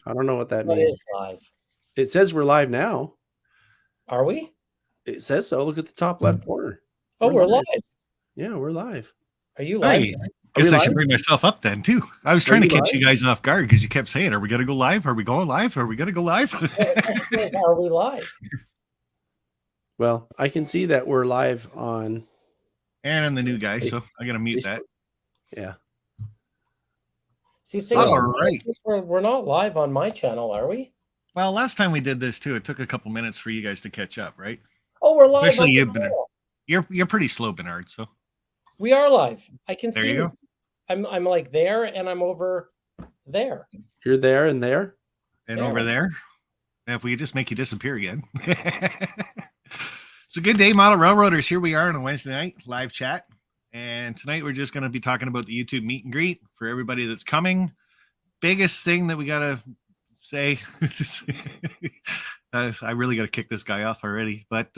I don't know what that What means. is live? It says we're live now. Are we? It says so. Look at the top left corner. Oh, we're live. Yeah, we're live. Are you live? Hey, guess I should bring myself up then too. I was trying to catch you guys off guard because you kept saying, "Are we going to go live? Are we going live? Are we going to go live?" Are we live? Well, I can see that we're live on. And I'm the new guy, so I got to mute that. Yeah. See, all right. We're not live on my channel, are we? Well, last time we did this too, it took a couple minutes for you guys to catch up, right? Oh, we're live. Especially you, Bernard. You're pretty slow, Bernard. So we are live. I can see. There you go. I'm like there, and I'm over there. You're there and there, and over there. And if we could just make you disappear again. It's a good day, model railroaders. Here we are on a Wednesday night live chat, and tonight we're just going to be talking about the YouTube meet and greet for everybody that's coming. Biggest thing that we got to say, I really got to kick this guy off already, but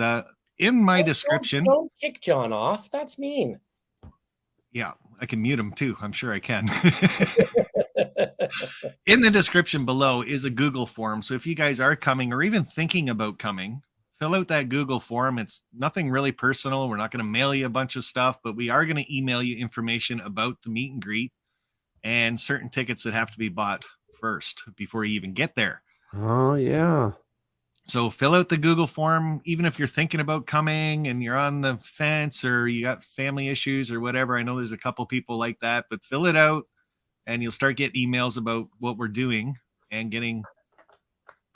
in my description, don't kick John off. That's mean. Yeah, I can mute him too. I'm sure I can. In the description below is a Google form. So if you guys are coming or even thinking about coming, fill out that Google form. It's nothing really personal. We're not going to mail you a bunch of stuff, but we are going to email you information about the meet and greet and certain tickets that have to be bought first before you even get there. Oh, yeah. So fill out the Google form, even if you're thinking about coming and you're on the fence or you got family issues or whatever. I know there's a couple people like that, but fill it out and you'll start getting emails about what we're doing and getting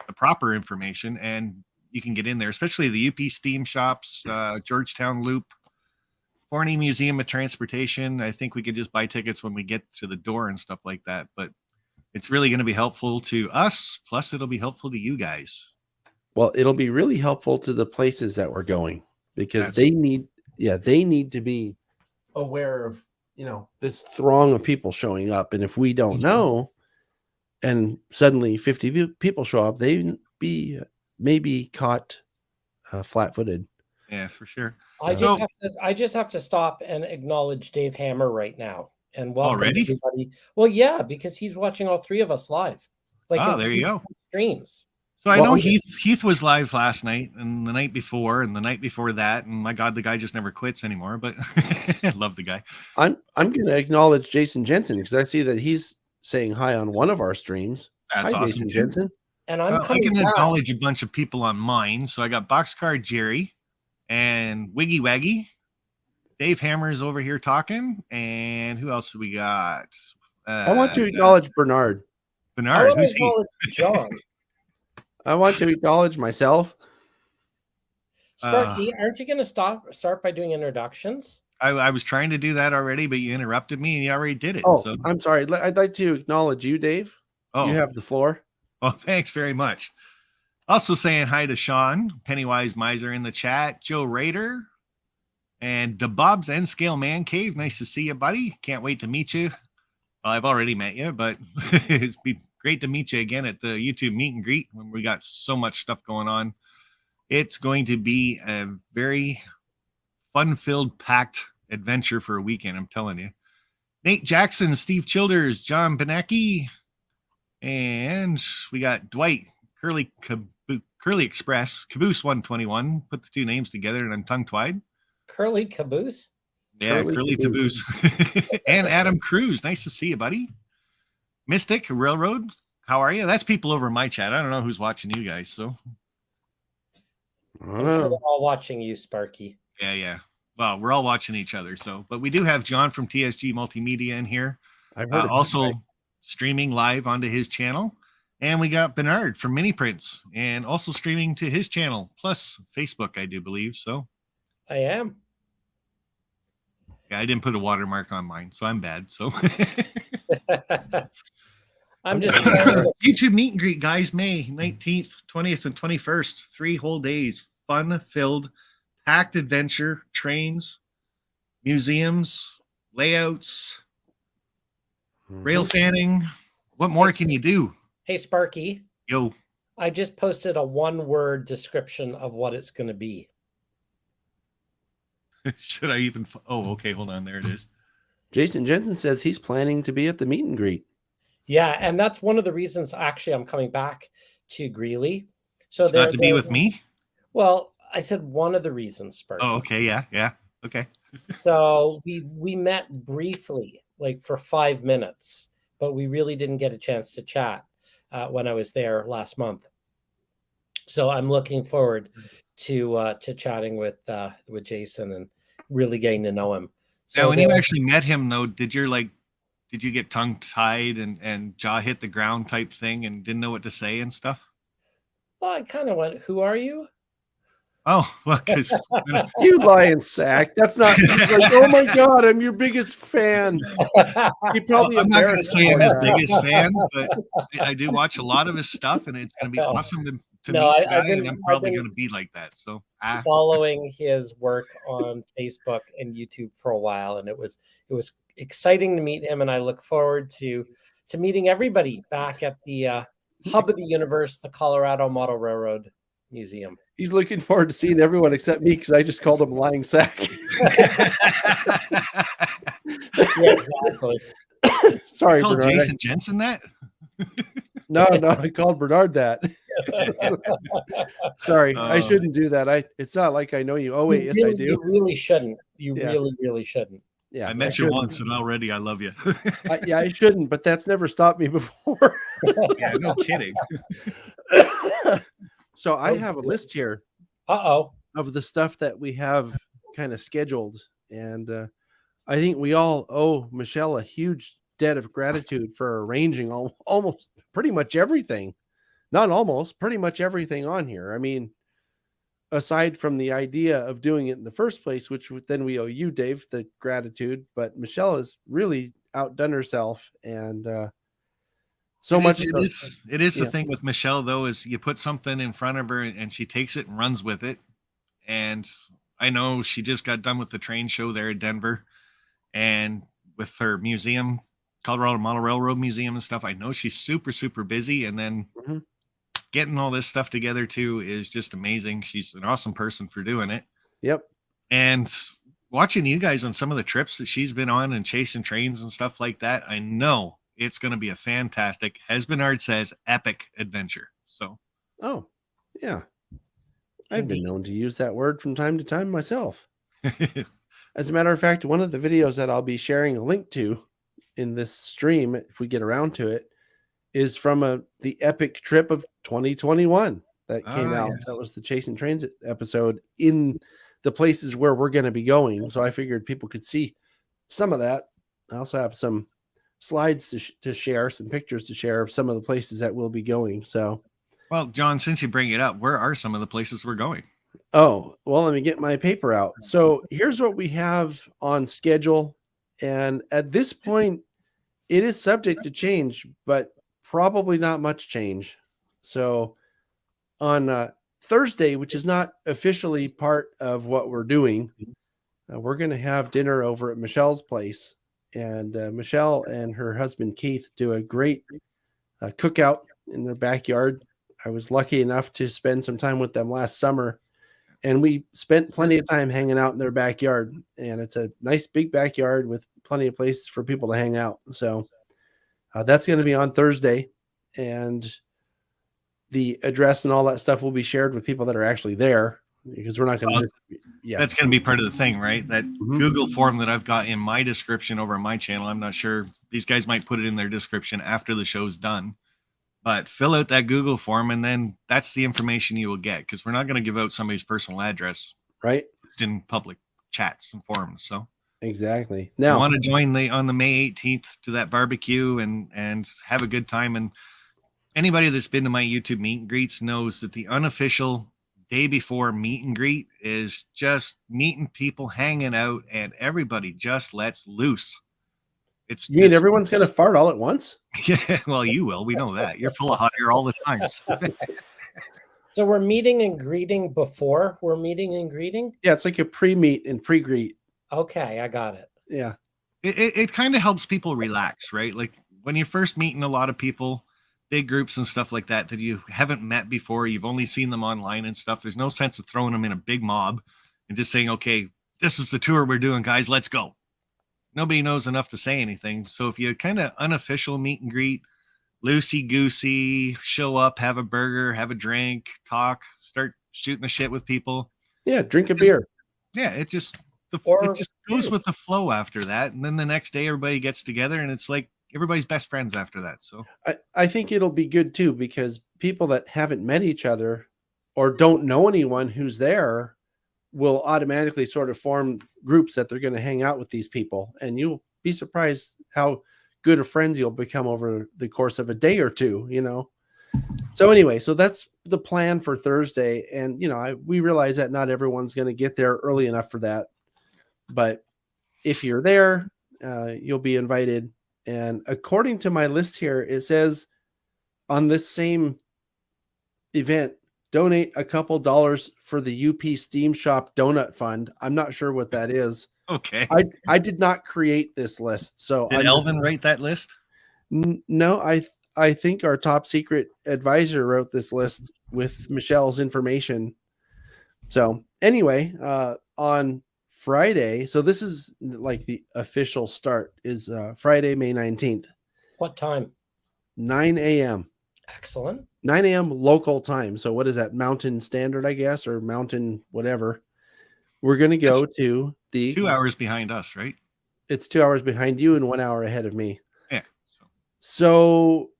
the proper information. And you can get in there, especially the UP Steam Shops, Georgetown Loop, Forney Museum of Transportation. I think we could just buy tickets when we get to the door and stuff like that. But it's really going to be helpful to us. Plus, it'll be helpful to you guys. Well, it'll be really helpful to the places that we're going because they need to be aware of, this throng of people showing up. And if we don't know, and suddenly 50 people show up, they may be caught flat-footed. Yeah, for sure. So, I just have to stop and acknowledge Dave Hammer right now and welcome everybody. Well, yeah, because he's watching all three of us live. There you go. Streams. So I know Heath was live last night and the night before and the night before that, and my God, the guy just never quits anymore. But I love the guy. I'm going to acknowledge Jason Jensen because I see that he's saying hi on one of our streams. That's awesome, Jason Jensen. And I can acknowledge a bunch of people on mine. So I got Boxcar Jerry and Wiggy Waggy. Dave Hammer's over here talking, and who else do we got? I want to acknowledge Bernard. Bernard, who's he? John. I want to acknowledge myself. Sparky, aren't you going to start by doing introductions? I was trying to do that already, but you interrupted me and you already did it. Oh, so. I'm sorry. I'd like to acknowledge you, Dave. Oh, you have the floor. Oh, thanks very much. Also saying hi to Sean, Pennywise Miser in the chat, Joe Raider, and DeBob's N Scale Man Cave. Nice to see you, buddy. Can't wait to meet you. Well, I've already met you, but it's be great to meet you again at the YouTube meet and greet when we got so much stuff going on. It's going to be a very fun-filled, packed adventure for a weekend, I'm telling you. Nate Jackson, Steve Childers, John Benecki, and we got Dwight, Curly Express, Caboose 121. Put the two names together and I'm tongue-tied. Curly Caboose? Yeah, Curly Caboose. And Adam Cruz. Nice to see you, buddy. Mystic Railroad, how are you? That's people over in my chat. I don't know who's watching you guys, so I'm sure they're all watching you, Sparky. Yeah. Well, we're all watching each other, so but we do have John from TSG Multimedia in here. Also streaming live onto his channel. And we got Bernard from Mini Prints and also streaming to his channel, plus Facebook, I do believe. So I am. Yeah, I didn't put a watermark on mine, so I'm bad. So I'm just YouTube meet and greet, guys. May 19th, 20th, and 21st. 3 whole days. Fun-filled, packed adventure, trains, museums, layouts, rail fanning. What more can you do? Hey, Sparky. Yo. I just posted a 1-word description of what it's going to be. Should I even? Oh, okay. Hold on. There it is. Jason Jensen says he's planning to be at the meet and greet. Yeah, and that's one of the reasons actually I'm coming back to Greeley. So It's not to be with me. Well, I said one of the reasons, Sparky. Oh, okay, yeah, okay. So we met briefly, like for 5 minutes, but we really didn't get a chance to chat when I was there last month. So I'm looking forward to chatting with Jason and really getting to know him. So now, when you actually met him, though, did you get tongue tied and jaw hit the ground type thing and didn't know what to say and stuff? Well, I kind of went, "Who are you?" Oh, well, because you lying sack. That's not like, oh my God, I'm your biggest fan. I'm not going to say I'm his biggest fan, but I do watch a lot of his stuff, and it's going to be awesome to meet the guy, and I'm probably going to be like that. So following his work on Facebook and YouTube for a while, and it was exciting to meet him, and I look forward to meeting everybody back at the hub of the universe, the Colorado Model Railroad Museum. He's looking forward to seeing everyone except me because I just called him lying sack. Yeah, exactly. Sorry, you called Bernard. Jason Jensen that? No, I called Bernard that. Sorry, I shouldn't do that. It's not like I know you. Oh wait, yes I do. You really shouldn't. You really shouldn't. Yeah, I met you once, and already I love you. I shouldn't, but that's never stopped me before. Yeah, no kidding. So I have a list here. Of the stuff that we have kind of scheduled, and I think we all owe Michelle a huge debt of gratitude for arranging almost pretty much everything. Not almost, pretty much everything on here. I mean, aside from the idea of doing it in the first place, which then we owe you, Dave, the gratitude. But Michelle has really outdone herself, and it is the thing with Michelle, though, is you put something in front of her and she takes it and runs with it. And I know she just got done with the train show there in Denver, and with her museum, Colorado Model Railroad Museum and stuff. I know she's super, super busy, and then getting all this stuff together too is just amazing. She's an awesome person for doing it. Yep. And watching you guys on some of the trips that she's been on and chasing trains and stuff like that, I know it's going to be a fantastic, as Bernard says, epic adventure. So, oh yeah, I've been known to use that word from time to time myself. As a matter of fact, one of the videos that I'll be sharing a link to in this stream, if we get around to it, is from the epic trip of 2021 that came out. Yes. That was the Chasing Trains episode in the places where we're going to be going. So I figured people could see some of that. I also have some slides to share, some pictures to share of some of the places that we'll be going. So, well, John, since you bring it up, where are some of the places we're going? Oh, well, let me get my paper out. So here's what we have on schedule. And at this point, it is subject to change, but probably not much change. So on Thursday, which is not officially part of what we're doing, we're going to have dinner over at Michelle's place. And Michelle and her husband, Keith, do a great cookout in their backyard. I was lucky enough to spend some time with them last summer, and we spent plenty of time hanging out in their backyard. And it's a nice big backyard with plenty of places for people to hang out. So that's going to be on Thursday, and the address and all that stuff will be shared with people that are actually there, because we're not going to. That's going to be part of the thing, right? That Google form that I've got in my description over on my channel. I'm not sure, these guys might put it in their description after the show's done, but fill out that Google form, and then that's the information you will get, because we're not going to give out somebody's personal address, right? Just in public chats and forums. So exactly. Now, I want to join on the May 18th to that barbecue and have a good time. And anybody that's been to my YouTube meet and greets knows that the unofficial day before meet and greet is just meeting people, hanging out, and everybody just lets loose. You mean everyone's going to fart all at once? Yeah, well, you will. We know that. You're full of hot air all the time. So we're meeting and greeting before we're meeting and greeting? Yeah, it's like a pre-meet and pre-greet. Okay, I got it. Yeah. It kind of helps people relax, right? Like when you're first meeting a lot of people, big groups and stuff like that you haven't met before, you've only seen them online and stuff. There's no sense of throwing them in a big mob and just saying, okay, this is the tour we're doing, guys, let's go. Nobody knows enough to say anything. So if you kind of unofficial meet and greet, loosey goosey, show up, have a burger, have a drink, talk, start shooting the shit with people. Yeah, drink a beer. Yeah, it just Or- it just goes with the flow after that, and then the next day everybody gets together, and it's like everybody's best friends after that. So I think it'll be good too, because people that haven't met each other or don't know anyone who's there will automatically sort of form groups that they're going to hang out with these people, and you'll be surprised how good of friends you'll become over the course of a day or two, you know. So anyway, so that's the plan for Thursday, and you know, we realize that not everyone's going to get there early enough for that, but if you're there, you'll be invited. And according to my list here, it says on this same event, donate a couple dollars for the UP Steam Shop Donut Fund. I'm not sure what that is. okay, I did not create this list. So did Elvin write that list? No, I think our top secret advisor wrote this list with Michelle's information. So anyway, on Friday, so this is like the official start is Friday, May 19th. What time? 9 a.m. Excellent. 9 a.m. local time. So what is that? Mountain Standard, I guess, or Mountain whatever. We're going to go to the 2 hours behind us, right? It's 2 hours behind you and 1 hour ahead of me. Yeah. So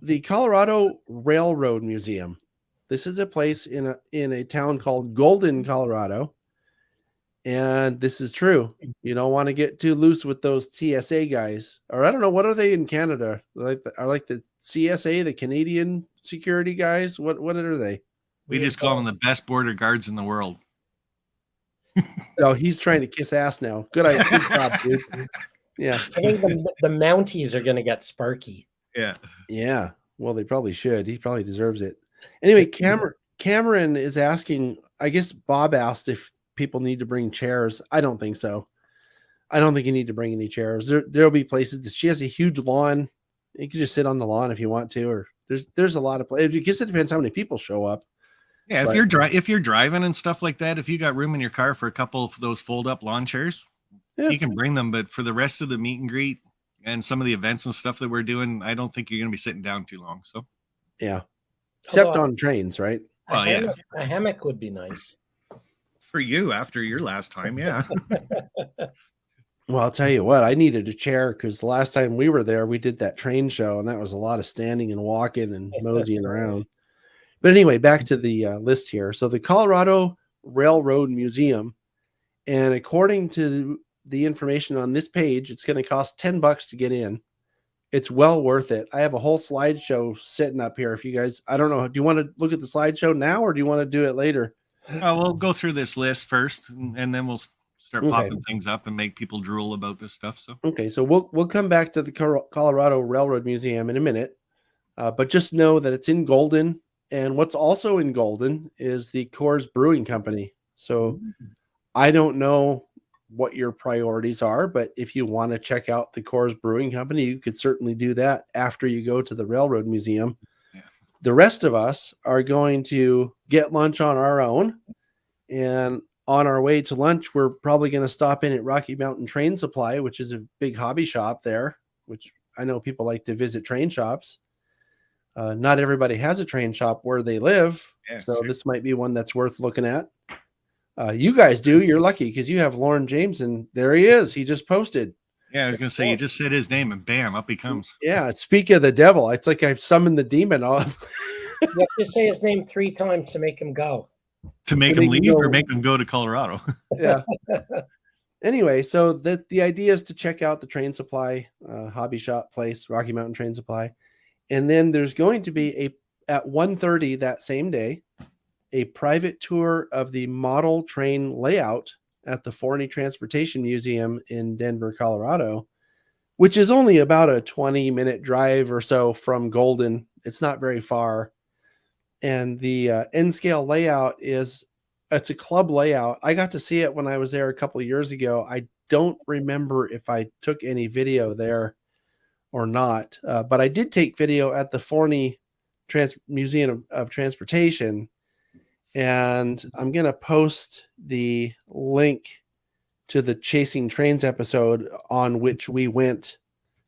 the Colorado Railroad Museum. This is a place in a town called Golden, Colorado. And this is true. You don't want to get too loose with those TSA guys. Or I don't know, what are they in Canada? Are like the CSA, the Canadian security guys? What are they? We just call them the best border guards in the world. No, he's trying to kiss ass now. Good job, dude. Yeah. I think the Mounties are going to get Sparky. Yeah. Yeah. Well, they probably should. He probably deserves it. Anyway, Cameron is asking, I guess Bob asked if people need to bring chairs. I don't think so. I don't think you need to bring any chairs. There'll be places. She has a huge lawn. You can just sit on the lawn if you want to, or there's a lot of places. I guess it depends how many people show up. Yeah, if you're driving and stuff like that, if you got room in your car for a couple of those fold up lawn chairs, yeah, you can bring them. But for the rest of the meet and greet and some of the events and stuff that we're doing, I don't think you're going to be sitting down too long. So yeah, except on trains, right? Well, yeah, a hammock would be nice for you after your last time. Yeah. Well, I'll tell you what, I needed a chair because the last time we were there, we did that train show, and that was a lot of standing and walking and moseying around. But anyway, back to the list here. So the Colorado Railroad Museum, and according to the information on this page, it's going to cost $10 to get in. It's well worth it. I have a whole slideshow sitting up here. If you guys, I don't know, do you want to look at the slideshow now, or do you want to do it later? We'll go through this list first, and then we'll start popping things up and make people drool about this stuff. So okay, so we'll come back to the Colorado Railroad Museum in a minute, but just know that it's in Golden, and what's also in Golden is the Coors Brewing Company. So I don't know what your priorities are, but if you want to check out the Coors Brewing Company, you could certainly do that after you go to the Railroad Museum. Yeah. The rest of us are going to get lunch on our own, and on our way to lunch, we're probably going to stop in at Rocky Mountain Train Supply, which is a big hobby shop there, which I know people like to visit train shops. Not everybody has a train shop where they live, so this might be one that's worth looking at. You guys do. You're lucky because you have Lauren James, and there he is. He just posted. Yeah, I was going to say, you just said his name, and bam, up he comes. Yeah, speak of the devil. It's like I've summoned the demon off. You have to say his name 3 times to make him go. To make him leave or make him go to Colorado. Yeah. Anyway, so the idea is to check out the train supply hobby shop place, Rocky Mountain Train Supply. And then there's going to be at 1:30 that same day, a private tour of the model train layout at the Forney Transportation Museum in Denver, Colorado, which is only about a 20-minute drive or so from Golden. It's not very far. And the N-scale layout it's a club layout. I got to see it when I was there a couple of years ago. I don't remember if I took any video there or not, but I did take video at the Forney Museum of Transportation, and I'm going to post the link to the Chasing Trains episode on which we went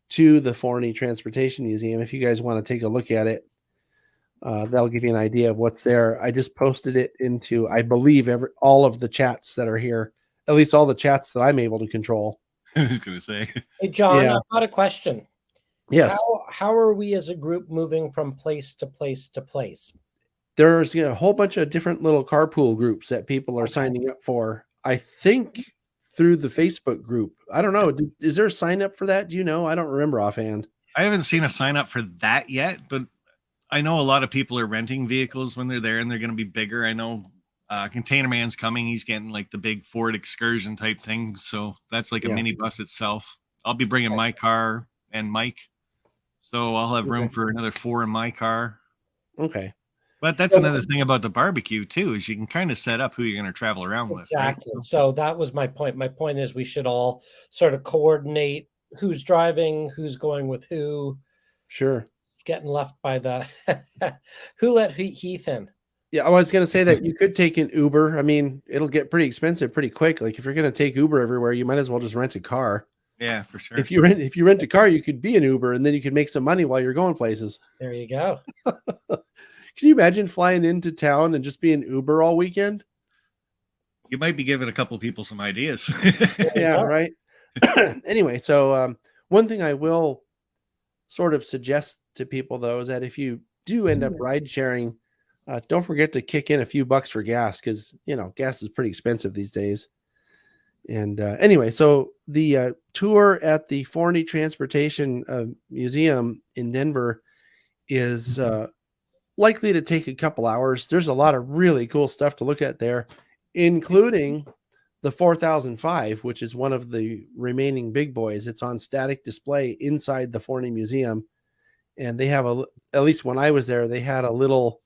to the Forney Transportation Museum. If you guys want to take a look at it, that'll give you an idea of what's there. I just posted it into, I believe, all of the chats that are here, at least all the chats that I'm able to control. I was going to say. Hey, John, Yeah. I've got a question. Yes. How are we as a group moving from place to place to place? There's a whole bunch of different little carpool groups that people are Okay. signing up for. I think through the Facebook group. I don't know. Is there a sign up for that? Do you know? I don't remember offhand. I haven't seen a sign up for that yet, but I know a lot of people are renting vehicles when they're there, and they're going to be bigger. I know Container Man's coming. He's getting like the big Ford Excursion type thing. So that's like a mini bus itself. I'll be bringing my car and Mike. So I'll have room for another 4 in my car. Okay. But that's another thing about the barbecue too, is you can kind of set up who you're going to travel around with. Exactly. Right? So that was my point. My point is we should all sort of coordinate who's driving, who's going with who. Sure. Getting left by the who let Heath in. Yeah, I was going to say that you could take an Uber. I mean, it'll get pretty expensive pretty quick. Like if you're going to take Uber everywhere, you might as well just rent a car. Yeah, for sure. If you rent a car, you could be an Uber, and then you could make some money while you're going places. There you go. Can you imagine flying into town and just being Uber all weekend? You might be giving a couple people some ideas. Yeah, right. Anyway, so one thing I will sort of suggest to people, though, is that if you do end up ride sharing, don't forget to kick in a few bucks for gas, because gas is pretty expensive these days. And anyway, so the tour at the Forney Transportation Museum in Denver is likely to take a couple hours. There's a lot of really cool stuff to look at there, including the 4005, which is one of the remaining big boys. It's on static display inside the Forney Museum. And they have at least when I was there, they had a little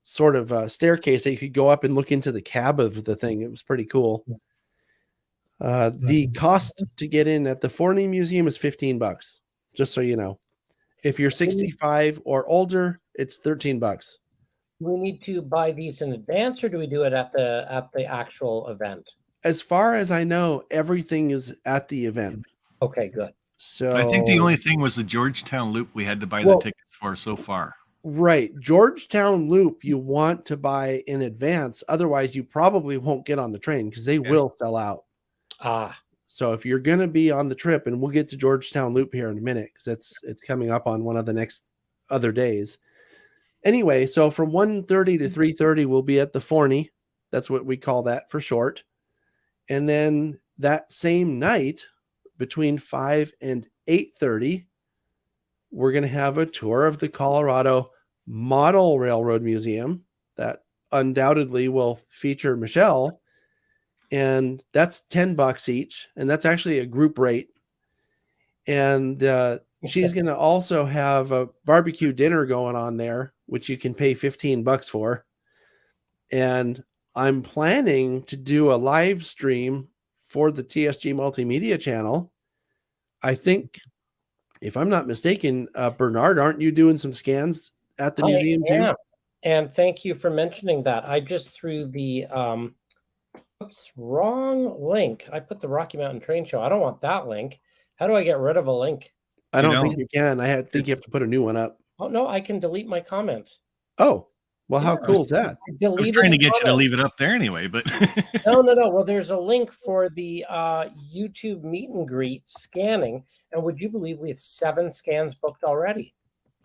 sort of staircase that you could go up and look into the cab of the thing. It was pretty cool. The cost to get in at the Forney Museum is $15, just so you know. If you're 65 or older, it's $13. Do we need to buy these in advance, or do we do it at the actual event? As far as I know, everything is at the event. Okay, good. So I think the only thing was the Georgetown Loop we had to buy the tickets for so far. Right. Georgetown Loop, you want to buy in advance. Otherwise, you probably won't get on the train because they will sell out. So if you're going to be on the trip, and we'll get to Georgetown Loop here in a minute because it's coming up on one of the next other days. Anyway, so from 1:30 to 3:30, we'll be at the Forney. That's what we call that for short. And then that same night, between 5 and 8:30, we're going to have a tour of the Colorado Model Railroad Museum that undoubtedly will feature Michelle. And that's $10 each. And that's actually a group rate. And she's going to also have a barbecue dinner going on there, which you can pay $15 for. And I'm planning to do a live stream for the TSG Multimedia channel. I think, if I'm not mistaken, Bernard, aren't you doing some scans at the museum too? And thank you for mentioning that. I just threw the wrong link. I put the Rocky Mountain Train Show. I don't want that link. How do I get rid of a link? I don't think you can. Think you have to put a new one up. Oh no, I can delete my comment. Oh, well, how cool is that? I was trying to get you to leave it up there anyway, but no. Well, there's a link for the YouTube meet and greet scanning, and would you believe we have 7 scans booked already?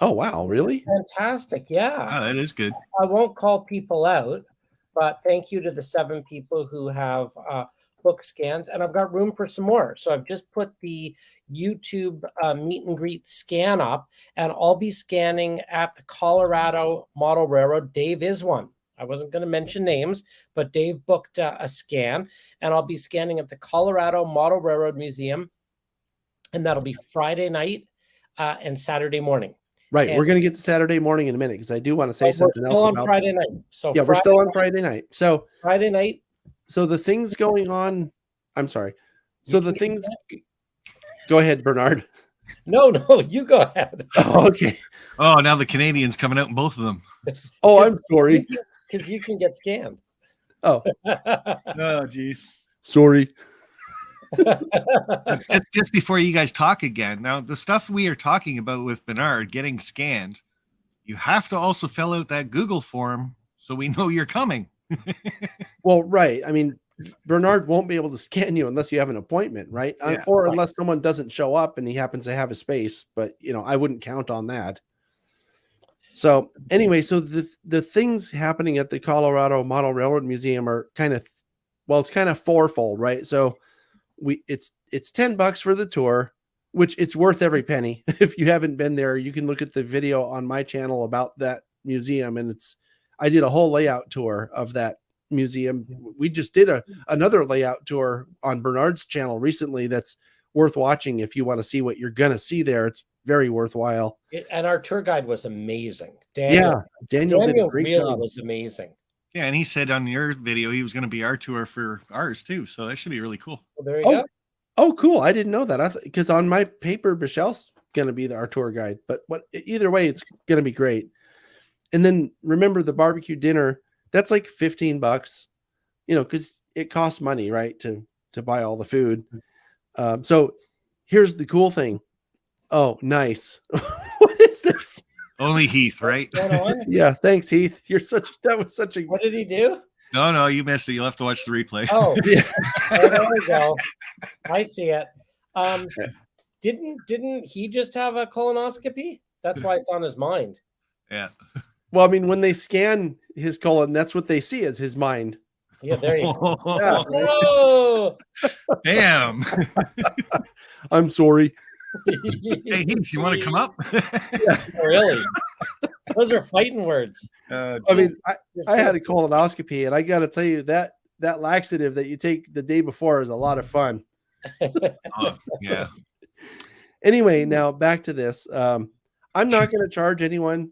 Oh wow, really? That's fantastic! Yeah, that is good. I won't call people out, but thank you to the 7 people who have book scans, and I've got room for some more. So I've just put the YouTube meet and greet scan up, and I'll be scanning at the Colorado Model Railroad. Dave is one. I wasn't going to mention names, but Dave booked a scan, and I'll be scanning at the Colorado Model Railroad Museum, and that'll be Friday night and Saturday morning. Right. We're going to get to Saturday morning in a minute because I do want to say something else about Friday night. So yeah, we're still on Friday night. So Friday night. So the things going on, I'm sorry. So the things, go ahead, Bernard. No, you go ahead. Oh, okay. Oh, now the Canadians coming out in both of them. Oh, I'm sorry. Because you can get scanned. Oh. Oh, geez. Sorry. But just before you guys talk again, now the stuff we are talking about with Bernard getting scanned, you have to also fill out that Google form so we know you're coming. Well, right. I mean, Bernard won't be able to scan you unless you have an appointment, right? Yeah. Or unless someone doesn't show up and he happens to have a space. But I wouldn't count on that. So anyway, so the things happening at the Colorado Model Railroad Museum are it's kind of fourfold, right? So it's $10 for the tour, which it's worth every penny. If you haven't been there, you can look at the video on my channel about that museum, and I did a whole layout tour of that museum. We just did another layout tour on Bernard's channel recently that's worth watching if you want to see what you're gonna see there. It's very worthwhile. And our tour guide was amazing. Daniel did a great job. Was amazing. Yeah, and he said on your video he was going to be our tour for ours too, so that should be really cool. Well, there you go. Oh, cool! I didn't know that. Because on my paper, Michelle's going to be our tour guide. But either way, it's going to be great. And then remember the barbecue dinner. That's like $15. Because it costs money, right, to buy all the food. So here's the cool thing. Oh, nice. What is this? Only Heath, right? Yeah, thanks, Heath. That was such a. What did he do? No, you missed it. You'll have to watch the replay. Oh, yeah. There we go. I see it. Didn't he just have a colonoscopy? That's why it's on his mind. Yeah. Well, I mean, when they scan his colon, that's what they see as his mind. Yeah, there you go. Yeah. Whoa! Damn. I'm sorry. Hey, Heath, you want to come up? Yeah, really? Those are fighting words. I mean, I had a colonoscopy, and I got to tell you that laxative that you take the day before is a lot of fun. Yeah. Anyway, now back to this. I'm not going to charge anyone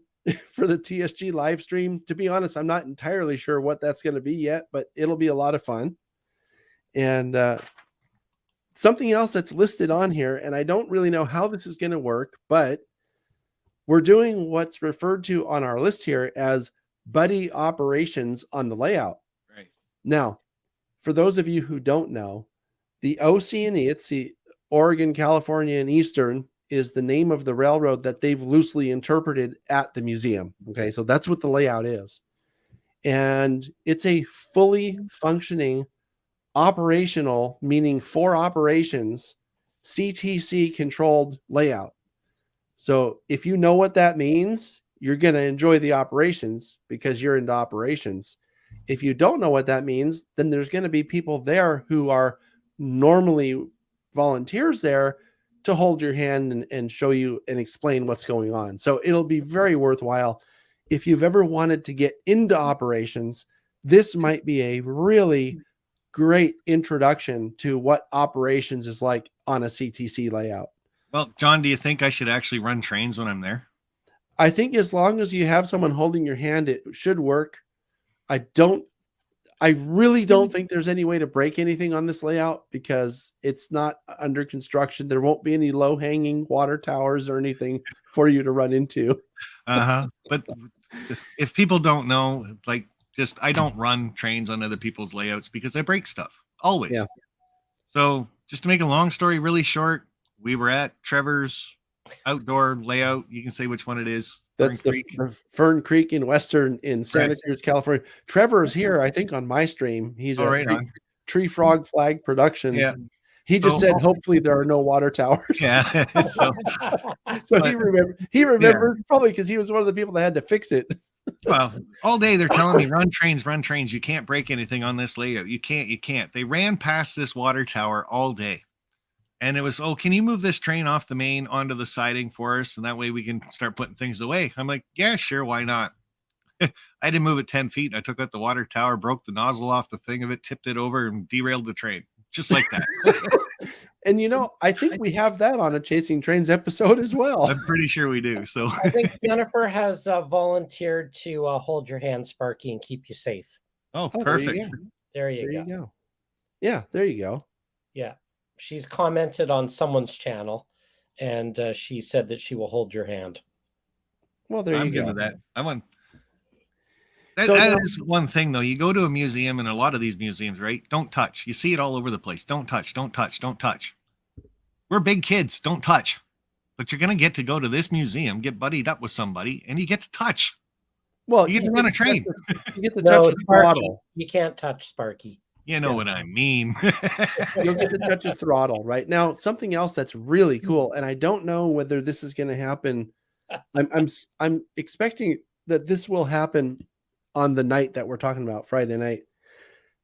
for the TSG live stream. To be honest, I'm not entirely sure what that's going to be yet, but it'll be a lot of fun. And something else that's listed on here, and I don't really know how this is going to work, but we're doing what's referred to on our list here as buddy operations on the layout. Right. Now, for those of you who don't know, the OC&E, it's the Oregon, California, and Eastern, is the name of the railroad that they've loosely interpreted at the museum. Okay, so that's what the layout is. And it's a fully functioning operational, meaning for operations, CTC controlled layout. So if you know what that means, you're going to enjoy the operations because you're into operations. If you don't know what that means, then there's going to be people there who are normally volunteers there to hold your hand and show you and explain what's going on. So it'll be very worthwhile. If you've ever wanted to get into operations, this might be a really great introduction to what operations is like on a CTC layout. Well, John, do you think I should actually run trains when I'm there? I think as long as you have someone holding your hand, it should work. I really don't think there's any way to break anything on this layout because it's not under construction. There won't be any low-hanging water towers or anything for you to run into. But if people don't know, I don't run trains on other people's layouts because I break stuff always. Yeah. So just to make a long story really short, we were at Trevor's outdoor layout. You can say which one it is. That's the Fern Creek in Santa Cruz, California. Trevor is here, I think, on my stream. He's Tree Frog Flag Productions. Yeah. He just said, hopefully there are no water towers. Yeah. So he remembered probably because he was one of the people that had to fix it. Well, all day they're telling me run trains. You can't break anything on this layout. You can't. They ran past this water tower all day. And it was, can you move this train off the main onto the siding for us? And that way we can start putting things away. I'm like, yeah, sure. Why not? I didn't move it 10 feet. I took out the water tower, broke the nozzle off the thing of it, tipped it over and derailed the train. Just like that. And I think we have that on a Chasing Trains episode as well. I'm pretty sure we do. So I think Jennifer has volunteered to hold your hand, Sparky, and keep you safe. Oh, perfect. There you go. Yeah, there you go. Yeah. She's commented on someone's channel, and she said that she will hold your hand. Well, there you go. That. I want. That is one thing, though. You go to a museum, and a lot of these museums, right? Don't touch. You see it all over the place. Don't touch. Don't touch. Don't touch. We're big kids. Don't touch. But you're going to get to go to this museum, get buddied up with somebody, and you get to touch. Well, you get to run a train. You get to touch a throttle. You can't touch Sparky. You know what I mean. You'll get to touch a throttle right now. Something else that's really cool, and I don't know whether this is going to happen. I'm expecting that this will happen on the night that we're talking about, Friday night.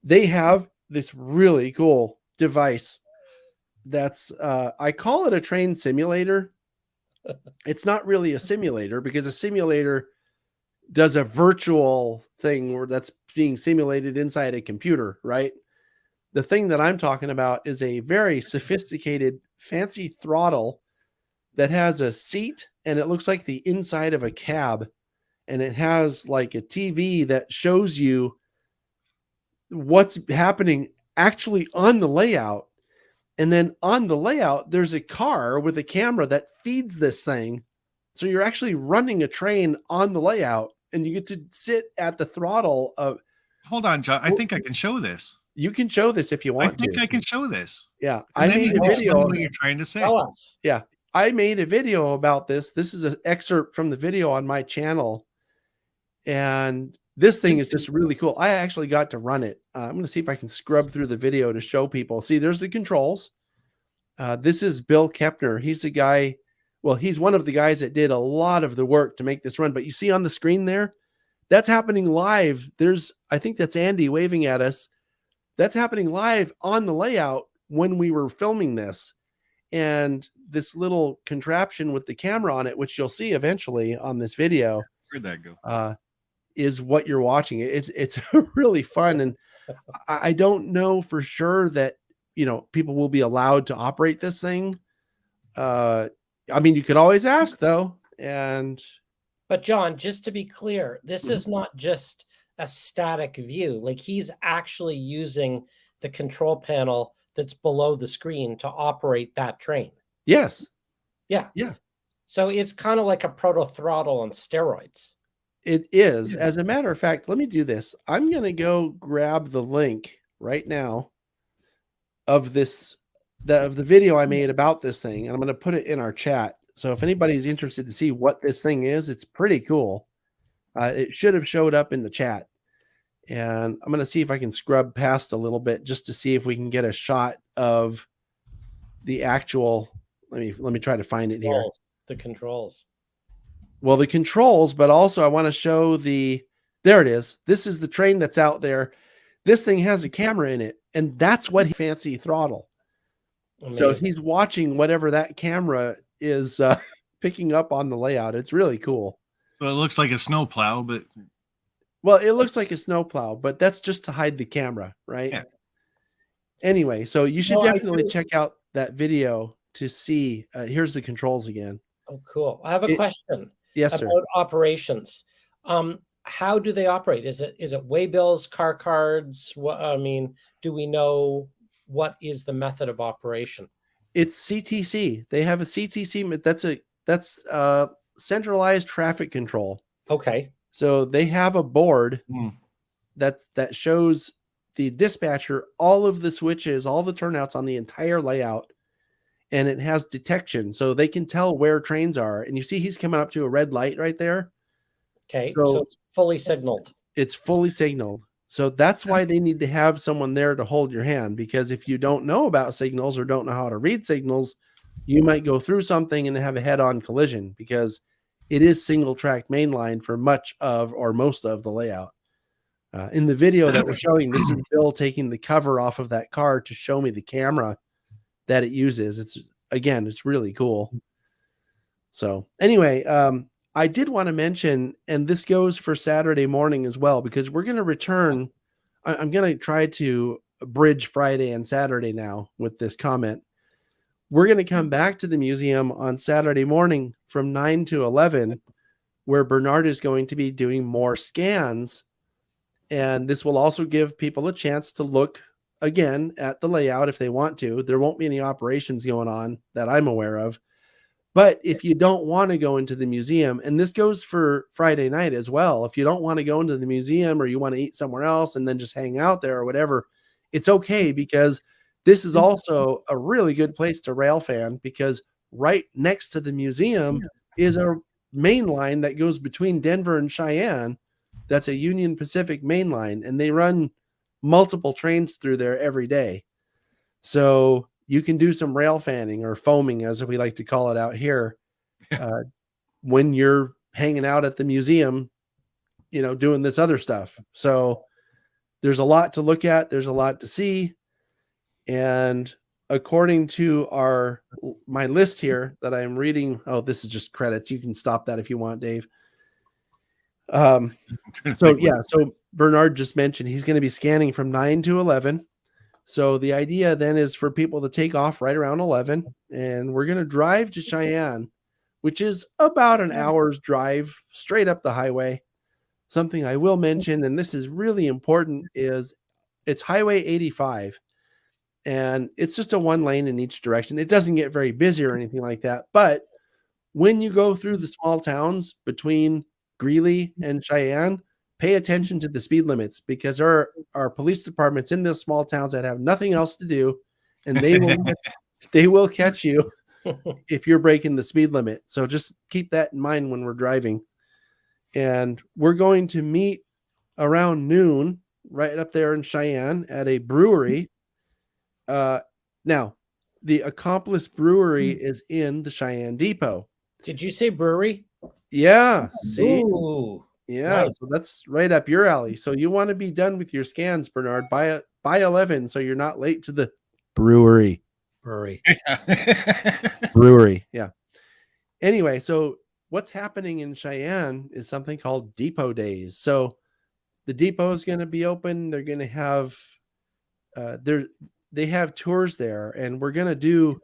They have this really cool device that's I call it a train simulator. It's not really a simulator because a simulator does a virtual thing where that's being simulated inside a computer, right? The thing that I'm talking about is a very sophisticated, fancy throttle that has a seat, and it looks like the inside of a cab, and it has like a TV that shows you what's happening actually on the layout. And then on the layout, there's a car with a camera that feeds this thing. So you're actually running a train on the layout, and you get to sit at the throttle of. Hold on, John. I think I can show this. You can show this if you want. I think I can show this. Yeah, And I made a video. What you're trying to say? Tell us. Yeah, I made a video about this. This is an excerpt from the video on my channel, and this thing is just really cool. I actually got to run it. I'm going to see if I can scrub through the video to show people. See, there's the controls. This is Bill Kepner. He's the guy. Well, he's one of the guys that did a lot of the work to make this run. But you see on the screen there, that's happening live. I think that's Andy waving at us. That's happening live on the layout when we were filming this. And this little contraption with the camera on it, which you'll see eventually on this video. Where'd that go? Is what you're watching. It's really fun. And I don't know for sure that, people will be allowed to operate this thing. I mean, you could always ask though. But John, just to be clear, this is not just a static view. Like he's actually using the control panel that's below the screen to operate that train. Yes. Yeah. Yeah. So it's kind of like a proto throttle on steroids. It is. As a matter of fact, let me do this. I'm going to go grab the link right now of the video I made about this thing, and I'm going to put it in our chat. So if anybody's interested to see what this thing is, it's pretty cool. It should have showed up in the chat. And I'm going to see if I can scrub past a little bit just to see if we can get a shot of the actual. Let me try to find it here. The controls. Well, the controls, but also I want to show there it is. This is the train that's out there. This thing has a camera in it, and that's what fancy throttle. Amazing. So he's watching whatever that camera is picking up on the layout. It's really cool. So it looks like a snowplow, but. Well, it looks like a snowplow, but that's just to hide the camera, right? Yeah. Anyway, so you should definitely check out that video to see. Here's the controls again. Oh, cool. I have a question. Yes, sir. About operations. How do they operate? Is it waybills, car cards? Do we know what is the method of operation? It's CTC. They have a CTC. That's centralized traffic control. Okay. So they have a board that shows the dispatcher all of the switches, all the turnouts on the entire layout, and it has detection, so they can tell where trains are. And you see he's coming up to a red light right there. Okay, so it's fully signaled. It's fully signaled. So that's why they need to have someone there to hold your hand, because if you don't know about signals or don't know how to read signals, you might go through something and have a head-on collision, because it is single track mainline for much of or most of the layout. In the video that we're showing, this is Bill taking the cover off of that car to show me the camera that it uses. It's really cool. So anyway, I did want to mention, and this goes for Saturday morning as well, because we're going to return. I'm going to try to bridge Friday and Saturday now with this comment. We're going to come back to the museum on Saturday morning from 9 to 11, where Bernard is going to be doing more scans. And this will also give people a chance to look again at the layout if they want to. There won't be any operations going on that I'm aware of, But if you don't want to go into the museum, and this goes for Friday night as well, if you don't want to go into the museum or you want to eat somewhere else and then just hang out there or whatever, it's okay, because this is also a really good place to railfan, because right next to the museum is a main line that goes between Denver and Cheyenne. That's a Union Pacific main line, and they run multiple trains through there every day. So you can do some rail fanning, or foaming, as we like to call it out here, when you're hanging out at the museum, doing this other stuff. So there's a lot to look at. There's a lot to see. And according to my list here that I'm reading, this is just credits. You can stop that if you want, Dave. So Bernard just mentioned he's going to be scanning from 9 to 11. So the idea then is for people to take off right around 11, and we're going to drive to Cheyenne, which is about an hour's drive straight up the highway. Something I will mention, and this is really important, is it's Highway 85, and it's just a one lane in each direction. It doesn't get very busy or anything like that. But when you go through the small towns between Greeley and Cheyenne, pay attention to the speed limits, because there are police departments in those small towns that have nothing else to do, and they will catch you if you're breaking the speed limit. So just keep that in mind when we're driving. And we're going to meet around noon right up there in Cheyenne at a brewery. Now, the Accomplice Brewery is in the Cheyenne Depot. Did you say brewery? Yeah. See? Ooh. Yeah, nice. So that's right up your alley. So you want to be done with your scans, Bernard, by 11, so you're not late to the brewery. Brewery, yeah. Anyway, so what's happening in Cheyenne is something called Depot Days. So the depot is going to be open. They're going to have they have tours there, and we're going to do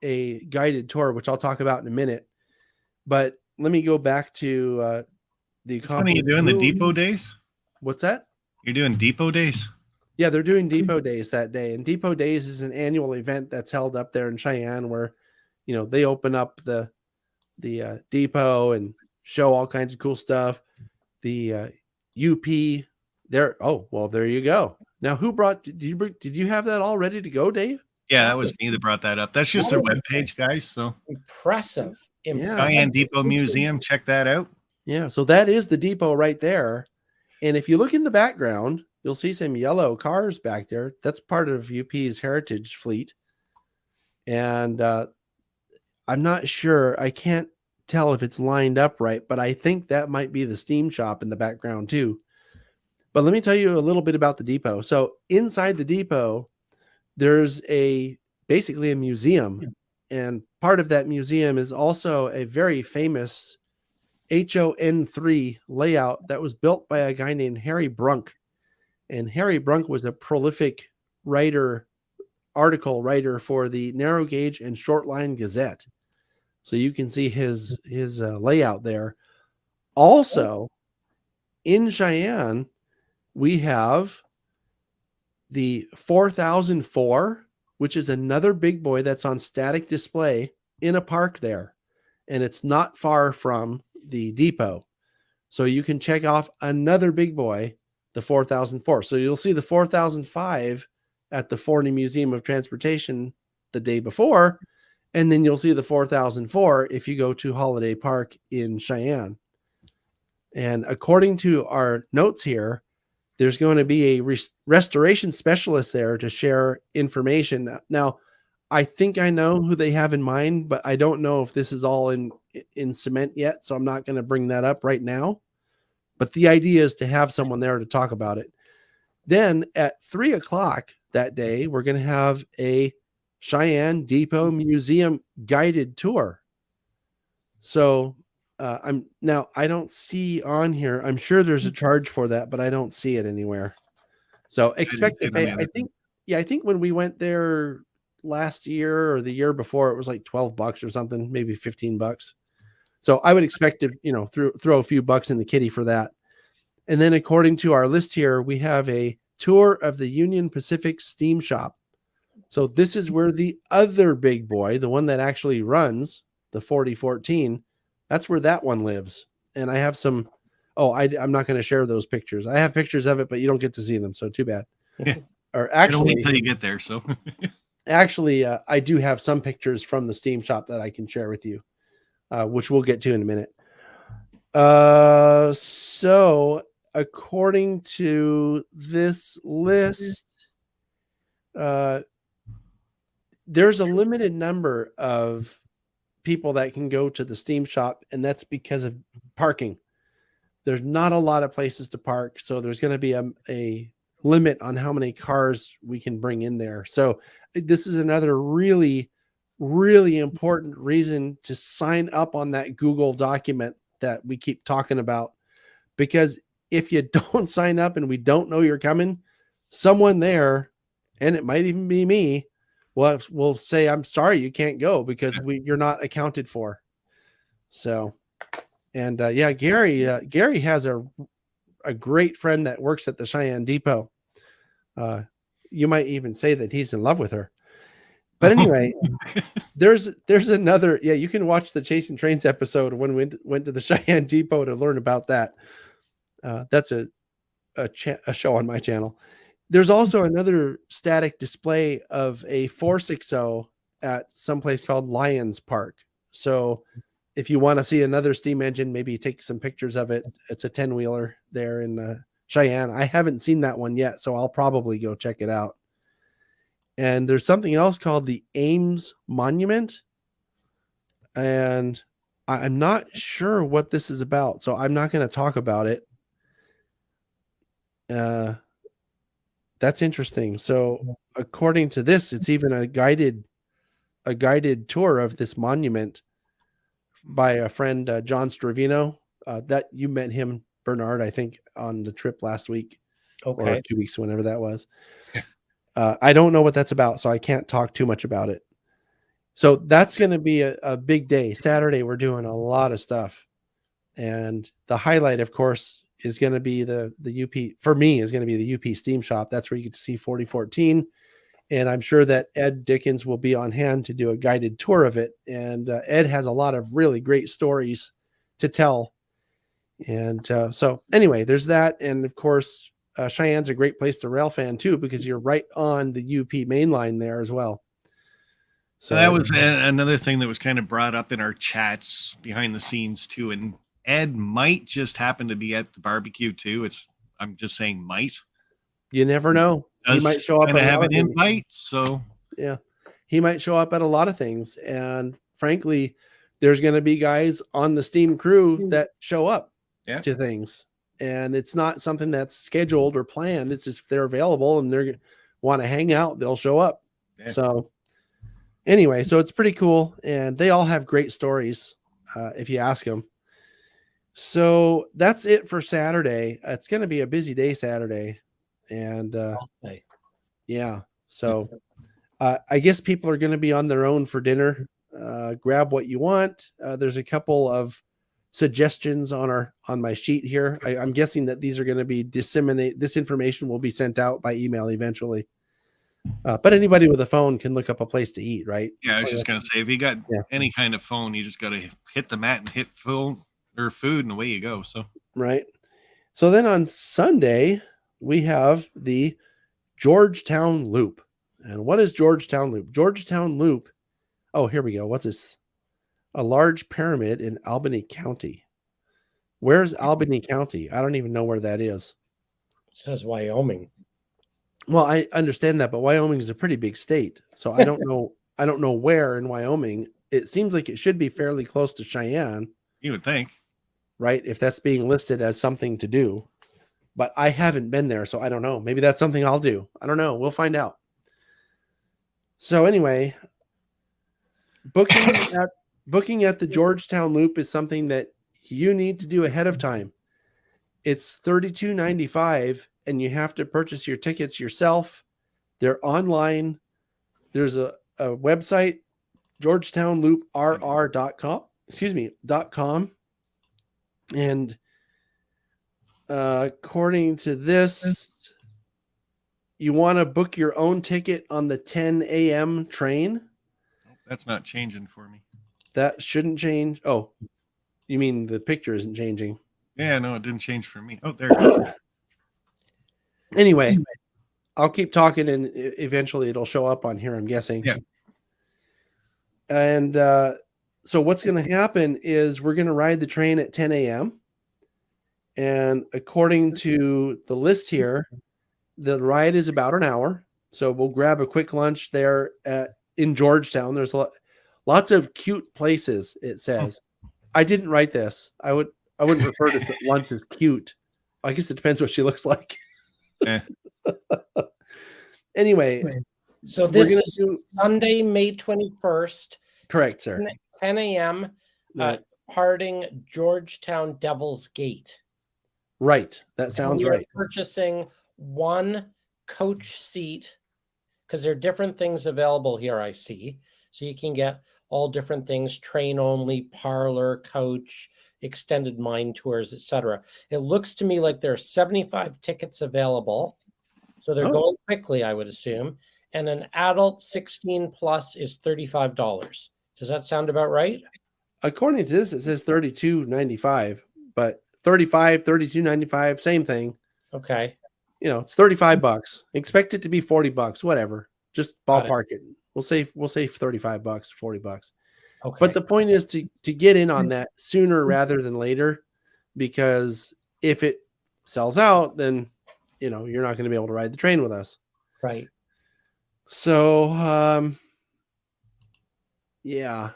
a guided tour, which I'll talk about in a minute. But let me go back to when are you doing the Depot Days? What's that? You're doing Depot Days? Yeah, they're doing Depot Days that day. And Depot Days is an annual event that's held up there in Cheyenne, where, they open up the depot and show all kinds of cool stuff. The UP there. Oh, well, there you go. Now, did you have that all ready to go, Dave? Yeah, that was me that brought that up. That's just their webpage, guys. So impressive. Cheyenne Depot Museum. Check that out. Yeah, so that is the depot right there. And if you look in the background, you'll see some yellow cars back there. That's part of UP's heritage fleet. And I'm not sure. I can't tell if it's lined up right, but I think that might be the steam shop in the background too. But let me tell you a little bit about the depot. So inside the depot, there's basically a museum. And part of that museum is also a very famous HON3 layout that was built by a guy named Harry Brunk. And Harry Brunk was a prolific article writer for the Narrow Gauge and Short Line Gazette. So you can see his layout there. Also, in Cheyenne, we have the 4004, which is another big boy that's on static display in a park there. And it's not far from the depot. So you can check off another big boy, the 4004. So you'll see the 4005 at the Forney Museum of Transportation the day before, and then you'll see the 4004 if you go to Holiday Park in Cheyenne. And according to our notes here, there's going to be a restoration specialist there to share information. Now, I think I know who they have in mind, but I don't know if this is all in cement yet, so I'm not going to bring that up right now. But the idea is to have someone there to talk about it. Then at 3:00 that day, we're going to have a Cheyenne Depot Museum guided tour. So I don't see on here. I'm sure there's a charge for that, but I don't see it anywhere. So expect to pay. I think when we went there last year or the year before, it was like $12 or something, maybe $15. So I would expect to, throw a few bucks in the kitty for that. And then according to our list here, we have a tour of the Union Pacific Steam Shop. So this is where the other big boy, the one that actually runs, the 4014, that's where that one lives. And I have some. Oh, I'm not going to share those pictures. I have pictures of it, but you don't get to see them. So too bad. Or actually, until you get there. So actually, I do have some pictures from the Steam shop that I can share with you, which we'll get to in a minute. So according to this list, there's a limited number of people that can go to the Steam shop, and that's because of parking. There's not a lot of places to park, so there's going to be a limit on how many cars we can bring in there. So this is another really, really important reason to sign up on that Google document that we keep talking about, because if you don't sign up and we don't know you're coming, someone there, and it might even be me, will say, I'm sorry, you can't go because you're not accounted for. So, and Gary has a great friend that works at the Cheyenne Depot. You might even say that he's in love with her. But anyway, there's another. Yeah, you can watch the Chasing Trains episode when we went to the Cheyenne Depot to learn about that. That's a show on my channel. There's also another static display of a 460 at some place called Lions Park. So if you want to see another steam engine, maybe take some pictures of it. It's a 10-wheeler there in Cheyenne. I haven't seen that one yet, so I'll probably go check it out. And there's something else called the Ames Monument. And I'm not sure what this is about, so I'm not going to talk about it. That's interesting. So according to this, it's even a guided tour of this monument by a friend, John Stravino, that you met him, Bernard, I think, on the trip last week. Okay. Or 2 weeks, whenever that was. I don't know what that's about, so I can't talk too much about it. So that's going to be a big day. Saturday, we're doing a lot of stuff. And the highlight, of course, is going to be the UP, for me, is going to be the UP Steam Shop. That's where you get to see 4014. And I'm sure that Ed Dickens will be on hand to do a guided tour of it. And Ed has a lot of really great stories to tell. And so anyway, there's that. And of course, Cheyenne's a great place to railfan too, because you're right on the UP main line there as well. So that was another thing that was kind of brought up in our chats behind the scenes too. And Ed might just happen to be at the barbecue too. I'm just saying might. You never know. He might show up and have an invite. So yeah, he might show up at a lot of things. And frankly, there's going to be guys on the Steam crew that show up to things. And it's not something that's scheduled or planned. It's just if they're available and they want to hang out, they'll show up. Yeah. So anyway, so it's pretty cool. And they all have great stories if you ask them. So that's it for Saturday. It's going to be a busy day Saturday. And yeah, so I guess people are going to be on their own for dinner. Grab what you want. There's a couple of suggestions on my sheet here. I'm guessing that these are going to be this information will be sent out by email eventually. But anybody with a phone can look up a place to eat, right? Yeah, I was just going to say, if you got any kind of phone, you just got to hit the mat and hit phone or food, and away you go. So right. So then on Sunday, we have the Georgetown Loop. And what is Georgetown Loop? Georgetown Loop. Oh, here we go. What is a large pyramid in Albany County? Where's Albany County? I don't even know where that is. It says Wyoming. Well, I understand that, but Wyoming is a pretty big state. So I don't know. I don't know where in Wyoming. It seems like it should be fairly close to Cheyenne. You would think. Right? If that's being listed as something to do. But I haven't been there, so I don't know. Maybe that's something I'll do. I don't know. We'll find out. So anyway, booking at the Georgetown Loop is something that you need to do ahead of time. It's $32.95, and you have to purchase your tickets yourself. They're online. There's a website, georgetownlooprr.com. .com. And according to this, you want to book your own ticket on the 10 a.m. train. That's not changing for me. that shouldn't change. Oh, you mean the picture isn't changing? Yeah, no, it didn't change for me. Oh, there it is. Anyway, I'll keep talking and eventually it'll show up on here, I'm guessing. Yeah. And so what's going to happen is we're going to ride the train at 10 a.m. And according to the list here, the ride is about an hour. So we'll grab a quick lunch there in Georgetown. There's lots of cute places, it says. I didn't write this. I wouldn't refer to lunch as cute. I guess it depends what she looks like. Yeah. Anyway, so this is Sunday, May 21st. Correct, sir. 10 a.m. Right. Harding, Georgetown, Devil's Gate. Right. That sounds right. Purchasing one coach seat because there are different things available here, I see. So you can get all different things, train only, parlor, coach, extended mine tours, etc. It looks to me like there are 75 tickets available. So they're going quickly, I would assume. And an adult 16 plus is $35. Does that sound about right? According to this, it says $32.95, but 35, $32.95, same thing. Okay. You know, it's $35. Expect it to be $40, whatever. Just ballpark it. We'll say $35, $40. Okay. But the point is to get in on that sooner rather than later, because if it sells out, then you're not going to be able to ride the train with us. Right. So yeah.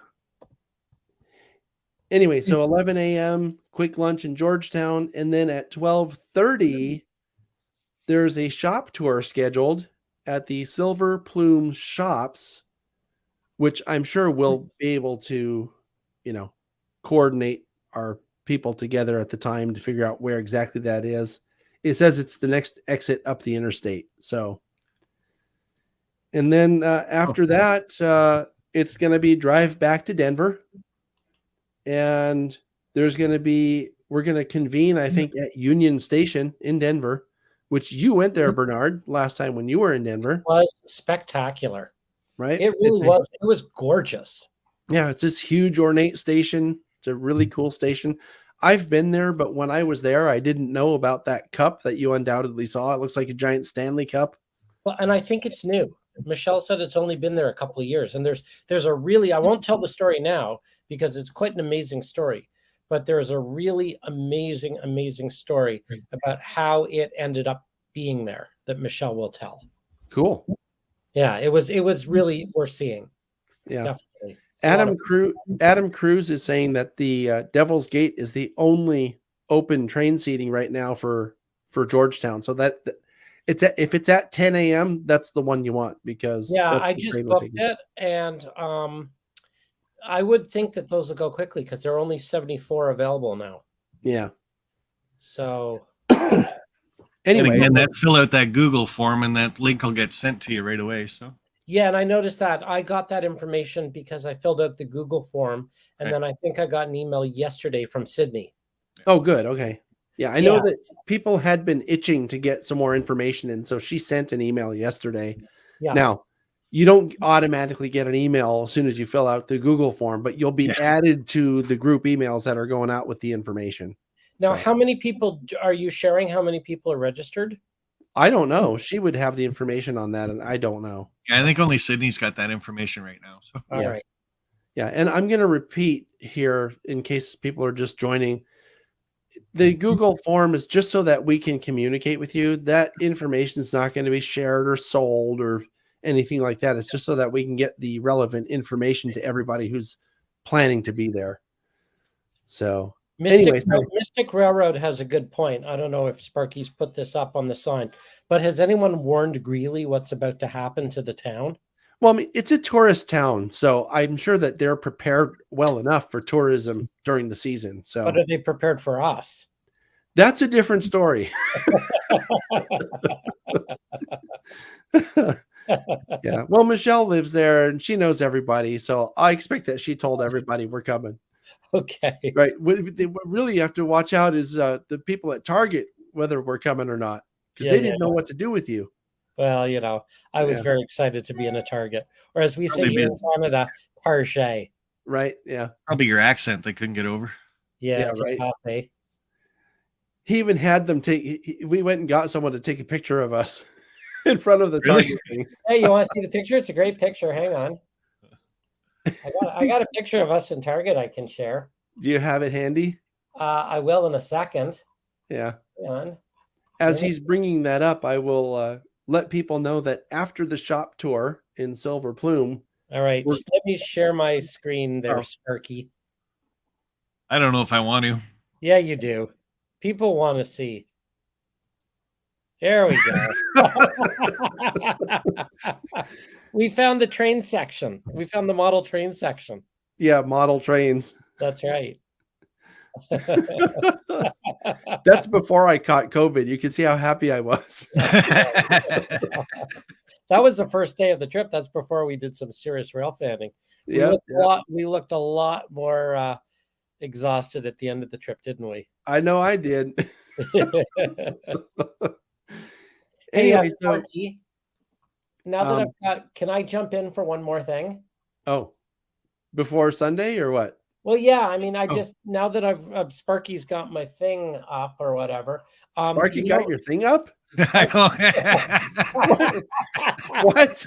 Anyway, so 11 a.m. quick lunch in Georgetown, and then at 12:30 there's a shop tour scheduled at the Silver Plume Shops, which I'm sure we'll be able to, coordinate our people together at the time to figure out where exactly that is. It says it's the next exit up the interstate. So, and then after that, it's going to be drive back to Denver. And we're going to convene, I think, at Union Station in Denver, which you went there, Bernard, last time when you were in Denver. It was spectacular. Right? It really was. It was gorgeous. Yeah, it's this huge ornate station. It's a really cool station. I've been there, but when I was there, I didn't know about that cup that you undoubtedly saw. It looks like a giant Stanley Cup. Well, and I think it's new. Michelle said it's only been there a couple of years. And there's a really, I won't tell the story now because it's quite an amazing story, but there's a really amazing, amazing story about how it ended up being there that Michelle will tell. Cool. Yeah, it was really worth seeing. Yeah. Definitely. Adam Cruz is saying that the Devil's Gate is the only open train seating right now for Georgetown. So that if it's at 10 a.m., that's the one you want because I just booked it, and I would think that those will go quickly because there are only 74 available now. Yeah. So anyway, and again, fill out that Google form, and that link will get sent to you right away. So. Yeah, and I noticed that I got that information because I filled out the Google form, and then I think I got an email yesterday from Sydney. Oh, good. Okay. Yeah, I know that people had been itching to get some more information, and so she sent an email yesterday. Yeah. Now, you don't automatically get an email as soon as you fill out the Google form, but you'll be added to the group emails that are going out with the information. Now, how many people are you sharing? How many people are registered? I don't know. She would have the information on that, and I don't know. Yeah, I think only Sydney's got that information right now. So all right. Yeah, and I'm going to repeat here in case people are just joining. The Google form is just so that we can communicate with you. That information is not going to be shared or sold or anything like that. It's just so that we can get the relevant information to everybody who's planning to be there. So Mystic Railroad has a good point. I don't know if Sparky's put this up on the sign, but has anyone warned Greeley what's about to happen to the town? Well, I mean, it's a tourist town, so I'm sure that they're prepared well enough for tourism during the season. So, but are they prepared for us? That's a different story. Yeah. Well, Michelle lives there and she knows everybody, so I expect that she told everybody we're coming. Okay. Right. What really you have to watch out is the people at Target, whether we're coming or not, because they didn't know what to do with you. Well, I was very excited to be in a Target, or as we say here in Canada, Parche. Right. Yeah. Probably your accent they couldn't get over. Yeah, right. cafe. He even had them we went and got someone to take a picture of us in front of the Really? Target thing. Hey, you want to see the picture? It's a great picture. Hang on. I got a picture of us in Target I can share. Do you have it handy? I will in a second. Yeah. Hang on. As he's bringing that up, I will let people know that after the shop tour in Silver Plume. All right. Let me share my screen there, Sparky. I don't know if I want to. Yeah, you do. People want to see. There we go. We found the train section. We found the model train section. Yeah, model trains. That's right. That's before I caught COVID. You can see how happy I was. That was the first day of the trip. That's before we did some serious railfanning. We looked a lot more exhausted at the end of the trip, didn't we? I know I did. Anyway, Sparky, now that I've got, can I jump in for one more thing? Oh, before Sunday or what? Well, yeah. I mean, now that I've Sparky's got my thing up or whatever. Sparky got your thing up? What?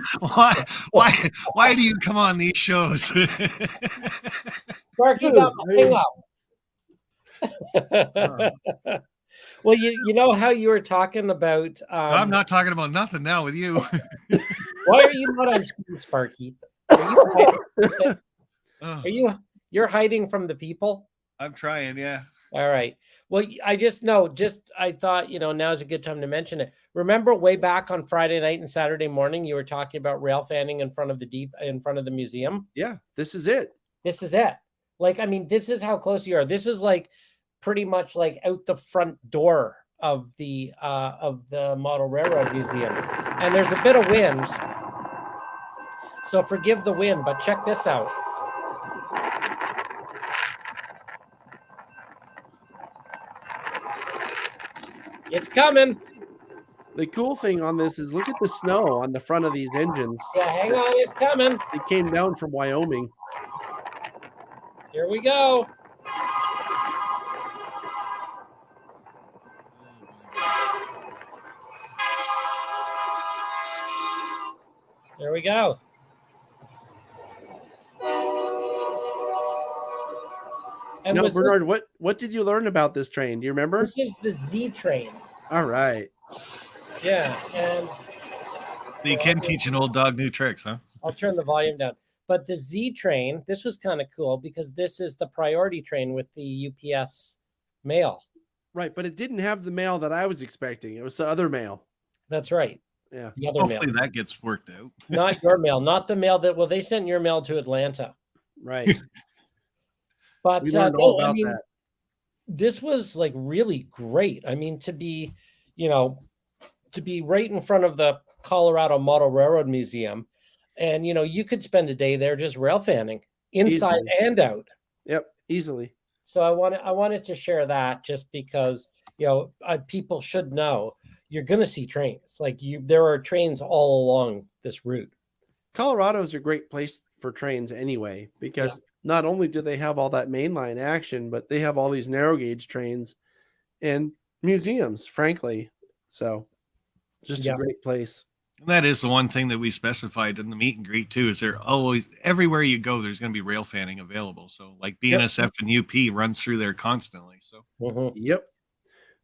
Why do you come on these shows? Sparky got my thing up. Well, you know how you were talking about. I'm not talking about nothing now with you. Why are you not on screen, Sparky? You're hiding from the people? I'm trying, yeah. All right. Well, I thought, now's a good time to mention it. Remember way back on Friday night and Saturday morning, you were talking about railfanning in front of the museum? Yeah, this is it. This is it. Like, I mean, this is how close you are. This is like pretty much like out the front door of the Model Railroad Museum. And there's a bit of wind. So forgive the wind, but check this out. It's coming. The cool thing on this is look at the snow on the front of these engines. Yeah, hang on, it's coming. It came down from Wyoming. Here we go. There we go. And no, Bernard, what did you learn about this train? Do you remember? This is the Z train. All right. Yeah, and you can teach an old dog new tricks, huh? I'll turn the volume down. But the Z train, this was kind of cool because this is the priority train with the UPS mail. Right, but it didn't have the mail that I was expecting. It was the other mail. That's right. Yeah. The other Hopefully mail. that gets worked out. Not your mail, not the mail that, they sent your mail to Atlanta. Right. But we learned all about that. This was like really great. I mean, to be right in front of the Colorado Model Railroad Museum, and you could spend a day there just railfanning inside and out. Yep, easily. So I wanted to share that just because people should know you're going to see trains. Like there are trains all along this route. Colorado is a great place for trains anyway, because not only do they have all that mainline action, but they have all these narrow gauge trains and museums, frankly. So just a great place. And that is the one thing that we specified in the meet and greet too, is there always, everywhere you go, there's going to be railfanning available. So like BNSF and UP runs through there constantly. So Yep.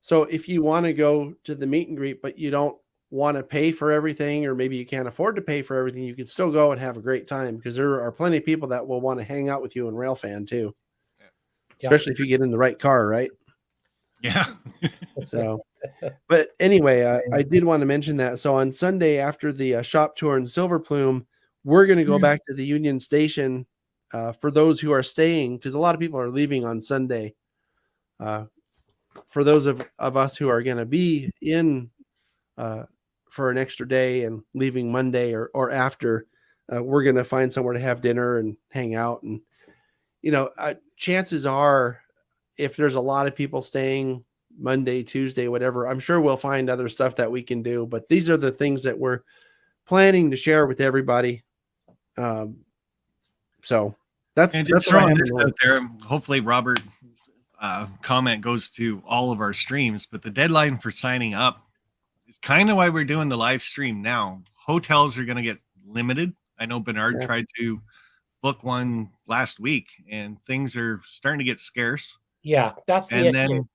So if you want to go to the meet and greet, but you don't want to pay for everything, or maybe you can't afford to pay for everything, you can still go and have a great time, because there are plenty of people that will want to hang out with you and railfan too. Especially if you get in the right car, right? Yeah. So, but anyway, I did want to mention that. So on Sunday after the shop tour in Silver Plume, we're going to go back to the Union Station for those who are staying, because a lot of people are leaving on Sunday. For those of us who are going to be in for an extra day and leaving Monday or after, we're going to find somewhere to have dinner and hang out. And, chances are, if there's a lot of people staying Monday, Tuesday, whatever, I'm sure we'll find other stuff that we can do. But these are the things that we're planning to share with everybody. So That's And that's just what I throwing have this in mind. out there. Hopefully, Robert comment goes to all of our streams, but the deadline for signing up is kind of why we're doing the live stream now. Hotels are going to get limited. I know Bernard Yeah. tried to book one last week, and things are starting to get scarce. Yeah, that's the And issue. then,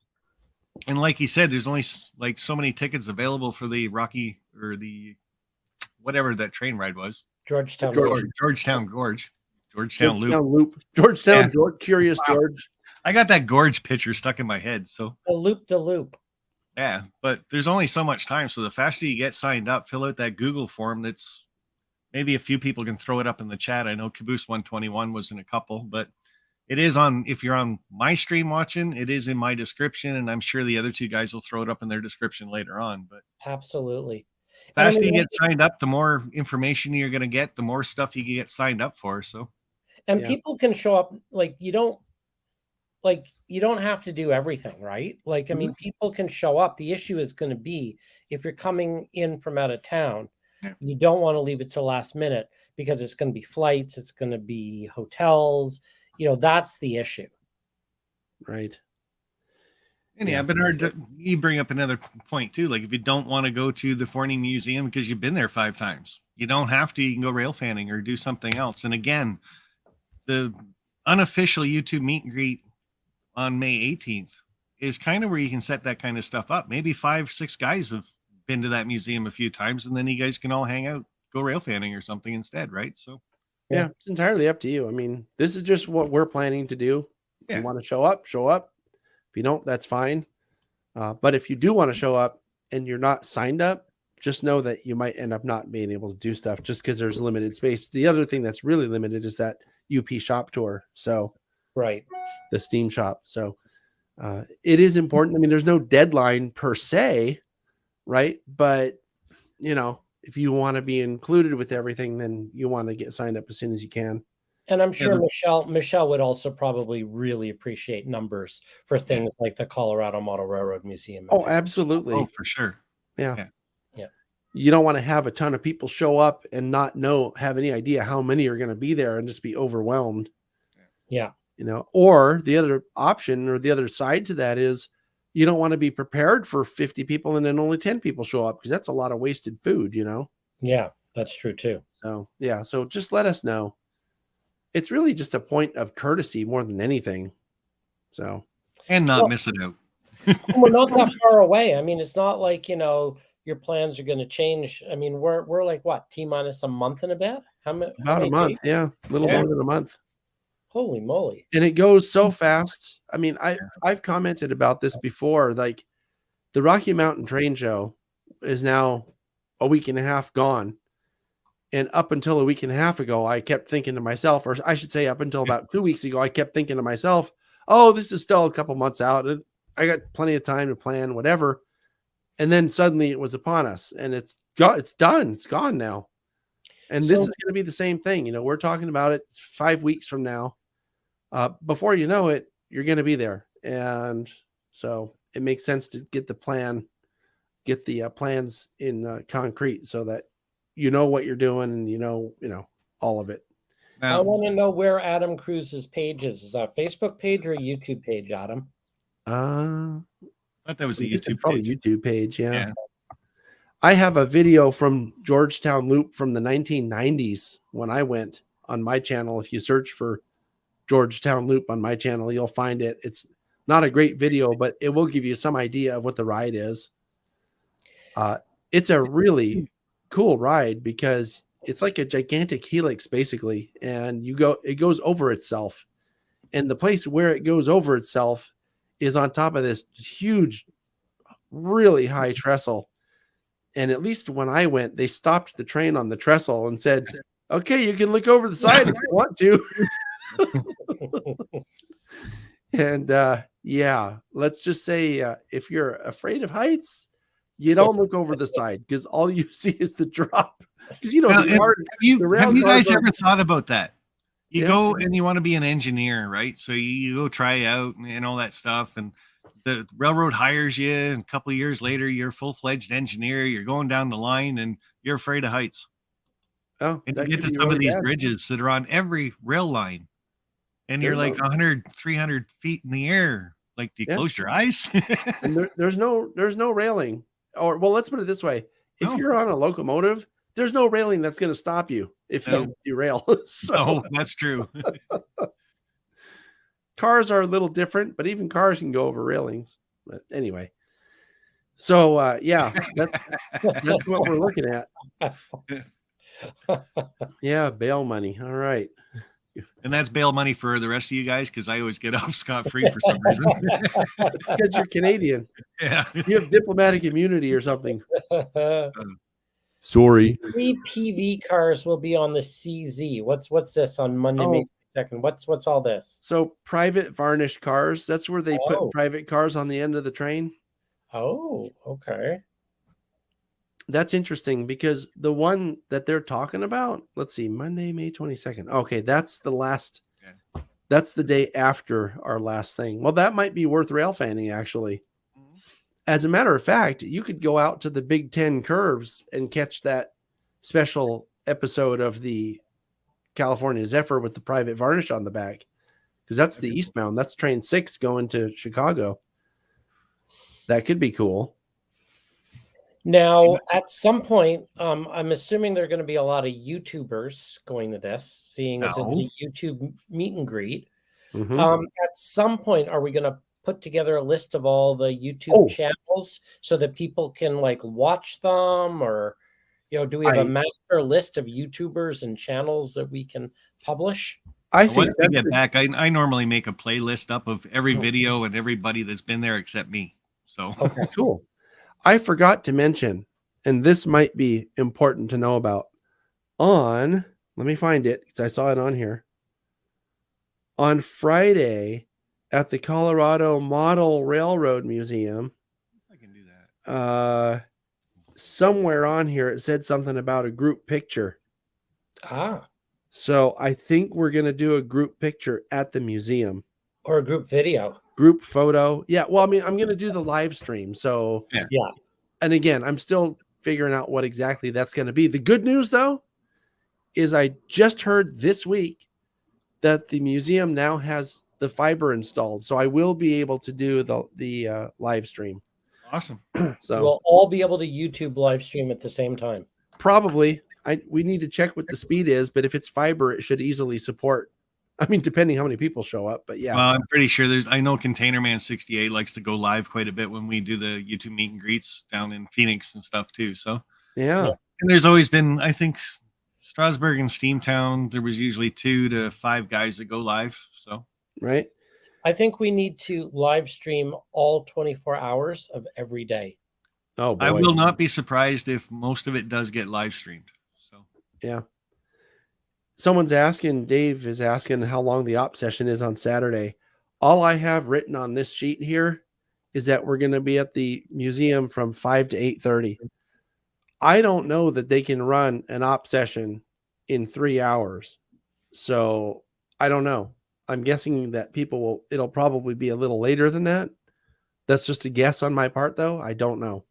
and like he said, there's only like so many tickets available for the Rocky or the whatever that train ride was. Georgetown. Georgetown Gorge. Georgetown Loop. Loop. Georgetown, Yeah. Curious Wow. George. I got that Gorge picture stuck in my head. So The loop de loop. yeah, but there's only so much time. So the faster you get signed up, fill out that Google form. That's maybe a few people can throw it up in the chat. I know Caboose 121 was in a couple, but it is on, if you're on my stream watching, it is in my description. And I'm sure the other two guys will throw it up in their description later on. But Absolutely. the faster you get signed up, the more information you're going to get, the more stuff you can get signed up for. So, and people can show up you don't have to do everything, right? I mean, people can show up. The issue is going to be if you're coming in from out of town, you don't want to leave it till last minute because it's going to be flights, it's going to be hotels. That's the issue. Right. And yeah, Bernard, you bring up another point too. Like if you don't want to go to the Forney Museum because you've been there 5 times, you don't have to. You can go railfanning or do something else. And again, the unofficial YouTube meet and greet on May 18th is kind of where you can set that kind of stuff up. Maybe 5-6 guys have been to that museum a few times, and then you guys can all hang out, go railfanning or something instead, right? So yeah, it's entirely up to you. I mean, this is just what we're planning to do. If you want to show up, show up. If you don't, that's fine. But if you do want to show up and you're not signed up, just know that you might end up not being able to do stuff just because there's limited space. The other thing that's really limited is that UP shop tour. So right, the Steam shop. So it is important. I mean, there's no deadline per se, right? But if you want to be included with everything, then you want to get signed up as soon as you can. And I'm sure Michelle would also probably really appreciate numbers for things like the Colorado Model Railroad Museum. Oh, absolutely. Oh, for sure. Yeah. You don't want to have a ton of people show up and not have any idea how many are going to be there and just be overwhelmed. Yeah. Or the other option or the other side to that is you don't want to be prepared for 50 people and then only 10 people show up because that's a lot of wasted food, Yeah, that's true too. So, yeah. So just let us know. It's really just a point of courtesy more than anything. So, and not miss it out. We're not that far away. I mean, it's not like, your plans are going to change. I mean, we're like what, T-minus a month and a bit? About a month. Yeah. A little more than a month. Holy moly. And it goes so fast. I mean, I've commented about this before. Like the Rocky Mountain Train Show is now a week and a half gone. And up until a week and a half ago, I kept thinking to myself, or I should say up until about 2 weeks ago, I kept thinking to myself, oh, this is still a couple months out. I got plenty of time to plan, whatever. And then suddenly it was upon us and it's done. It's gone now. And this is going to be the same thing. We're talking about it 5 weeks from now. Before you know it, you're going to be there. And so it makes sense to get the plans in concrete so that you know what you're doing and all of it. Now, I want to know where Adam Cruz's page is. Is that a Facebook page or a YouTube page, Adam? I thought that was the YouTube probably page. YouTube page. Yeah. I have a video from Georgetown Loop from the 1990s when I went on my channel. If you search for Georgetown Loop on my channel, you'll find it. It's not a great video, but it will give you some idea of what the ride is. It's a really cool ride because it's like a gigantic helix basically, and it goes over itself, and the place where it goes over itself is on top of this huge, really high trestle. And at least when I went, they stopped the train on the trestle and said, okay, you can look over the side if you want to. And let's just say if you're afraid of heights, you don't look over the side because all you see is the drop. Because have you guys ever thought about that? You go and you want to be an engineer, right? So you go try out and all that stuff, and the railroad hires you, and a couple of years later, you're a full-fledged engineer. You're going down the line, and you're afraid of heights. Oh, and you get to some of these bridges that are on every rail line, and you're like 100, 300 feet in the air. Like, do you close your eyes? And there's no railing. Or, well, let's put it this way. If you're on a locomotive, there's no railing that's going to stop you if you derail. Oh, that's true. Cars are a little different, but even cars can go over railings. But anyway. So, yeah, that's what we're looking at. Yeah, bail money. All right. And that's bail money for the rest of you guys, because I always get off scot-free for some reason. Because you're Canadian. Yeah. You have diplomatic immunity or something. Sorry. 3 PV cars will be on the CZ. What's this on Monday, May 2nd? What's all this? So private varnished cars, that's where they put private cars on the end of the train. Oh, okay. That's interesting because the one that they're talking about, let's see, Monday, May 22nd. Okay, that's the last. Okay. That's the day after our last thing. Well, that might be worth railfanning, actually. Mm-hmm. As a matter of fact, you could go out to the Big Ten curves and catch that special episode of the California Zephyr with the private varnish on the back, because that's the eastbound. That's train 6 going to Chicago. That could be cool. Now, at some point, I'm assuming there are going to be a lot of YouTubers going to this, seeing as it's a YouTube meet and greet. Mm-hmm. At some point, are we going to put together a list of all the YouTube channels so that people can like watch them, or do we have a master list of YouTubers and channels that we can publish? I think once we get back, I normally make a playlist up of every video and everybody that's been there except me. So okay, cool. I forgot to mention, and this might be important to know about, let me find it because I saw it on here. On Friday at the Colorado Model Railroad Museum, I can do that. Somewhere on here it said something about a group picture. So I think we're going to do a group picture at the museum. Or a group video. Group photo. Yeah. Well, I mean, I'm going to do the live stream. So yeah. And again, I'm still figuring out what exactly that's going to be. The good news, though, is I just heard this week that the museum now has the fiber installed. So I will be able to do the live stream. Awesome. So we'll all be able to YouTube live stream at the same time. Probably. We need to check what the speed is, but if it's fiber, it should easily support. I mean, depending how many people show up, but yeah. Well, I'm pretty sure I know Container Man 68 likes to go live quite a bit when we do the YouTube meet and greets down in Phoenix and stuff too. So yeah. And there's always been, I think, Strasburg and Steamtown, there was usually 2 to 5 guys that go live. So right. I think we need to live stream all 24 hours of every day. Oh boy. I will not be surprised if most of it does get live streamed. So yeah. Dave is asking how long the op session is on Saturday. All I have written on this sheet here is that we're going to be at the museum from 5 to 8:30. I don't know that they can run an op session in 3 hours. So I don't know. I'm guessing that it'll probably be a little later than that. That's just a guess on my part, though. I don't know.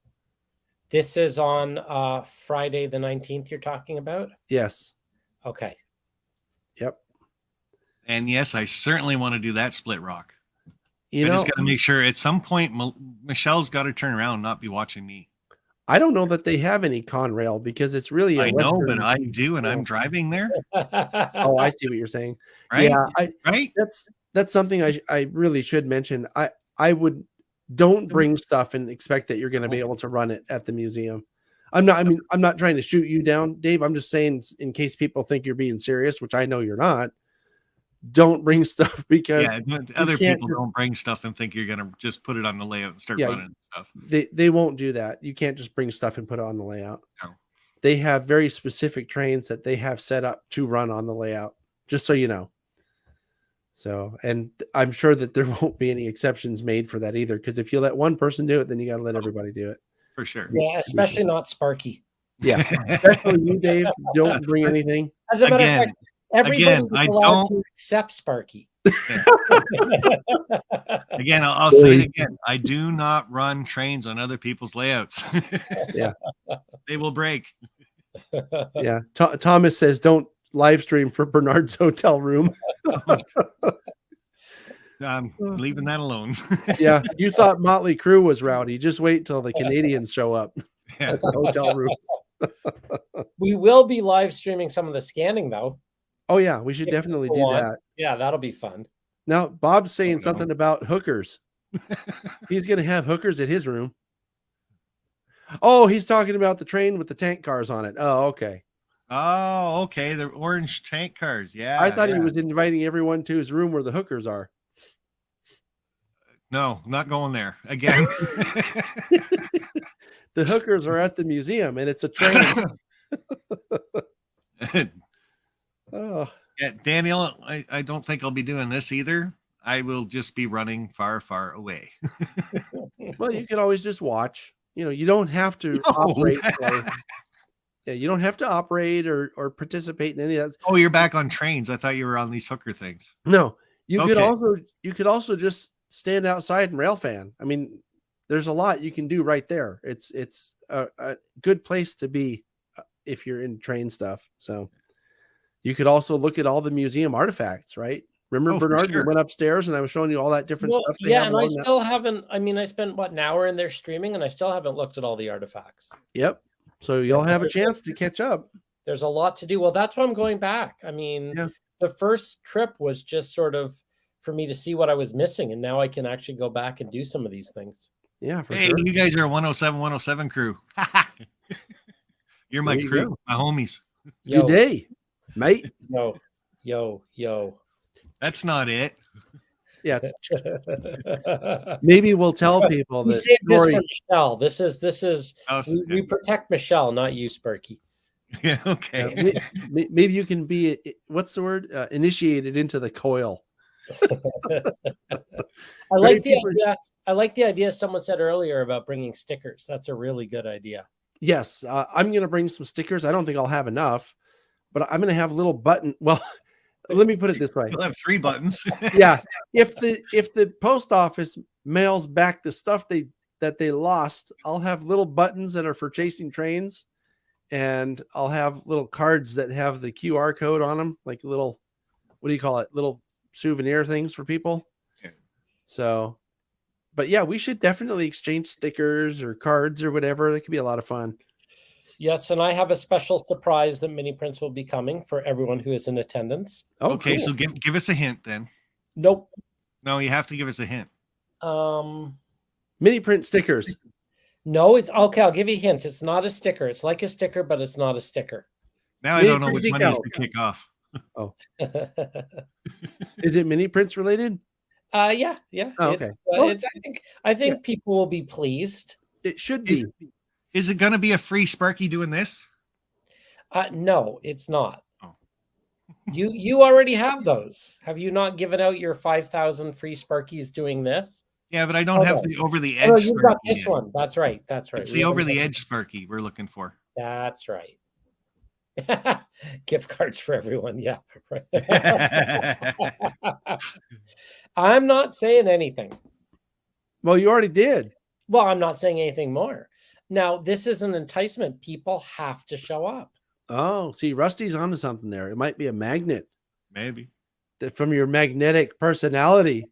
This is on Friday the 19th you're talking about? Yes. Okay. Yep. And yes, I certainly want to do that split rock. I just got to make sure at some point Michelle's got to turn around and not be watching me. I don't know that they have any Conrail because it's really I know, but I do, and I'm driving there. Oh, I see what you're saying. Right? Yeah, right. That's something I really should mention. Don't bring stuff and expect that you're going to be able to run it at the museum. I'm not trying to shoot you down, Dave. I'm just saying in case people think you're being serious, which I know you're not. Don't bring stuff because other people don't bring stuff and think you're going to just put it on the layout and start running stuff. They won't do that. You can't just bring stuff and put it on the layout. No. They have very specific trains that they have set up to run on the layout, just so you know. So, and I'm sure that there won't be any exceptions made for that either, because if you let one person do it, then you got to let everybody do it. For sure. Yeah, especially not Sparky. Yeah, especially you, Dave. Don't bring anything. As a matter of fact, everybody's allowed to accept Sparky. Again, I'll say it again. I do not run trains on other people's layouts. Yeah, they will break. Yeah, Thomas says don't live stream for Bernard's hotel room. I'm leaving that alone. Yeah, you thought Motley Crue was rowdy. Just wait till the Canadians show up Yeah. at the hotel rooms. We will be live streaming some of the scanning, though. Oh yeah, we should definitely do that. Yeah, that'll be fun. Now, Bob's saying no. something about hookers. He's going to have hookers at his room. Oh, he's talking about the train with the tank cars on it. Oh, okay. Oh, okay. The orange tank cars. Yeah. I thought he was inviting everyone to his room where the hookers are. No, not going there again. The hookers are at the museum and it's a train. Oh. Yeah, Daniel, I don't think I'll be doing this either. I will just be running far, far away. Well, you can always just watch. You know, you don't have to operate. Yeah, you don't have to operate or participate in any of that. Oh, you're back on trains. I thought you were on these hooker things. No, you Okay. could also just stand outside and railfan. I mean, there's a lot you can do right there. It's a good place to be if you're in train stuff. So you could also look at all the museum artifacts, right? Remember, Bernard, you went upstairs and I was showing you all that different stuff. Yeah, and I still haven't. I mean, I spent an hour in there streaming, and I still haven't looked at all the artifacts. Yep. So you'll have a chance to catch up. There's a lot to do. Well, that's why I'm going back. I mean, the first trip was just sort of for me to see what I was missing, and now I can actually go back and do some of these things. Yeah, for hey, sure. You guys are a 107 crew. You're my crew, my homies. Yo. Good day, mate. Yo. That's not it. Yeah. Maybe we'll tell people we that saved this for Michelle. This is we protect Michelle, not you, Sparky. Yeah, okay. Maybe you can be what's the word? Initiated into the coil. I like the idea. I like the idea someone said earlier about bringing stickers. That's a really good idea. Yes, I'm going to bring some stickers. I don't think I'll have enough, but I'm going to have little button. Well, let me put it this way. You'll have 3 buttons. Yeah. If the post office mails back the stuff that they lost, I'll have little buttons that are for chasing trains, and I'll have little cards that have the QR code on them, like little, what do you call it? Little souvenir things for people. Okay. So, but yeah, we should definitely exchange stickers or cards or whatever. That could be a lot of fun. Yes, and I have a special surprise that Mini Prints will be coming for everyone who is in attendance. Oh, okay, cool. So give us a hint then. Nope. No, you have to give us a hint. Mini print stickers. No, it's okay. I'll give you a hint. It's not a sticker. It's like a sticker, but it's not a sticker. Now I don't know which one is to kick off. Oh, is it mini prints related? Yeah. Oh, okay. I think people will be pleased. It should be. Is it going to be a free Sparky doing this? No, it's not. Oh. You already have those. Have you not given out your 5,000 free Sparkies doing this? Yeah, but I don't have the over the edge. Oh, you've got this one. That's right. It's the over the edge Sparky we're looking for. That's right. Gift cards for everyone. Yeah. I'm not saying anything. Well, you already did. Well, I'm not saying anything more. Now, this is an enticement. People have to show up. Oh, see, Rusty's onto something there. It might be a magnet. Maybe. From your magnetic personality.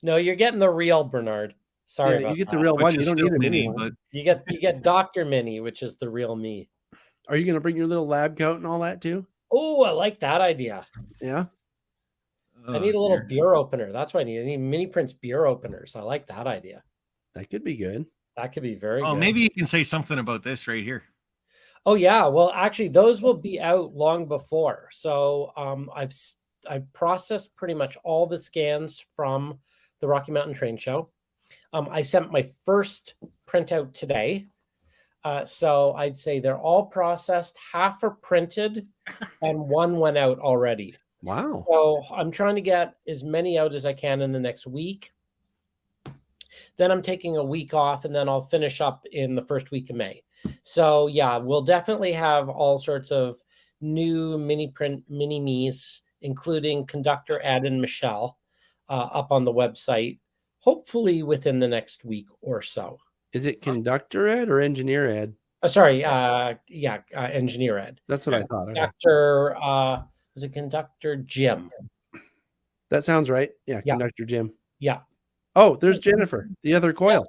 No, you're getting the real Bernard. Sorry, you get that. the real one. You don't need a mini, but you get Dr. Mini, which is the real me. Are you going to bring your little lab coat and all that too? Oh, I like that idea. Yeah. I need a little beer opener. That's what I need. I need Mini Prints beer openers. I like that idea. That could be good. That could be very good. Oh, maybe you can say something about this right here. Oh, yeah. Well, actually, those will be out long before. So I've processed pretty much all the scans from the Rocky Mountain Train Show. I sent my first printout today. So I'd say they're all processed. Half are printed and one went out already. Wow. So I'm trying to get as many out as I can in the next week. Then I'm taking a week off, and then I'll finish up in the first week of May. So yeah, we'll definitely have all sorts of new mini print mini-me's, including Conductor Ed and Michelle, up on the website, hopefully within the next week or so. Is it Conductor Ed or Engineer Ed? Engineer Ed. That's what I thought. Conductor, was it Conductor Jim? That sounds right. Yeah, Yeah. Conductor Jim. Yeah. Oh, there's Jennifer, the other coil.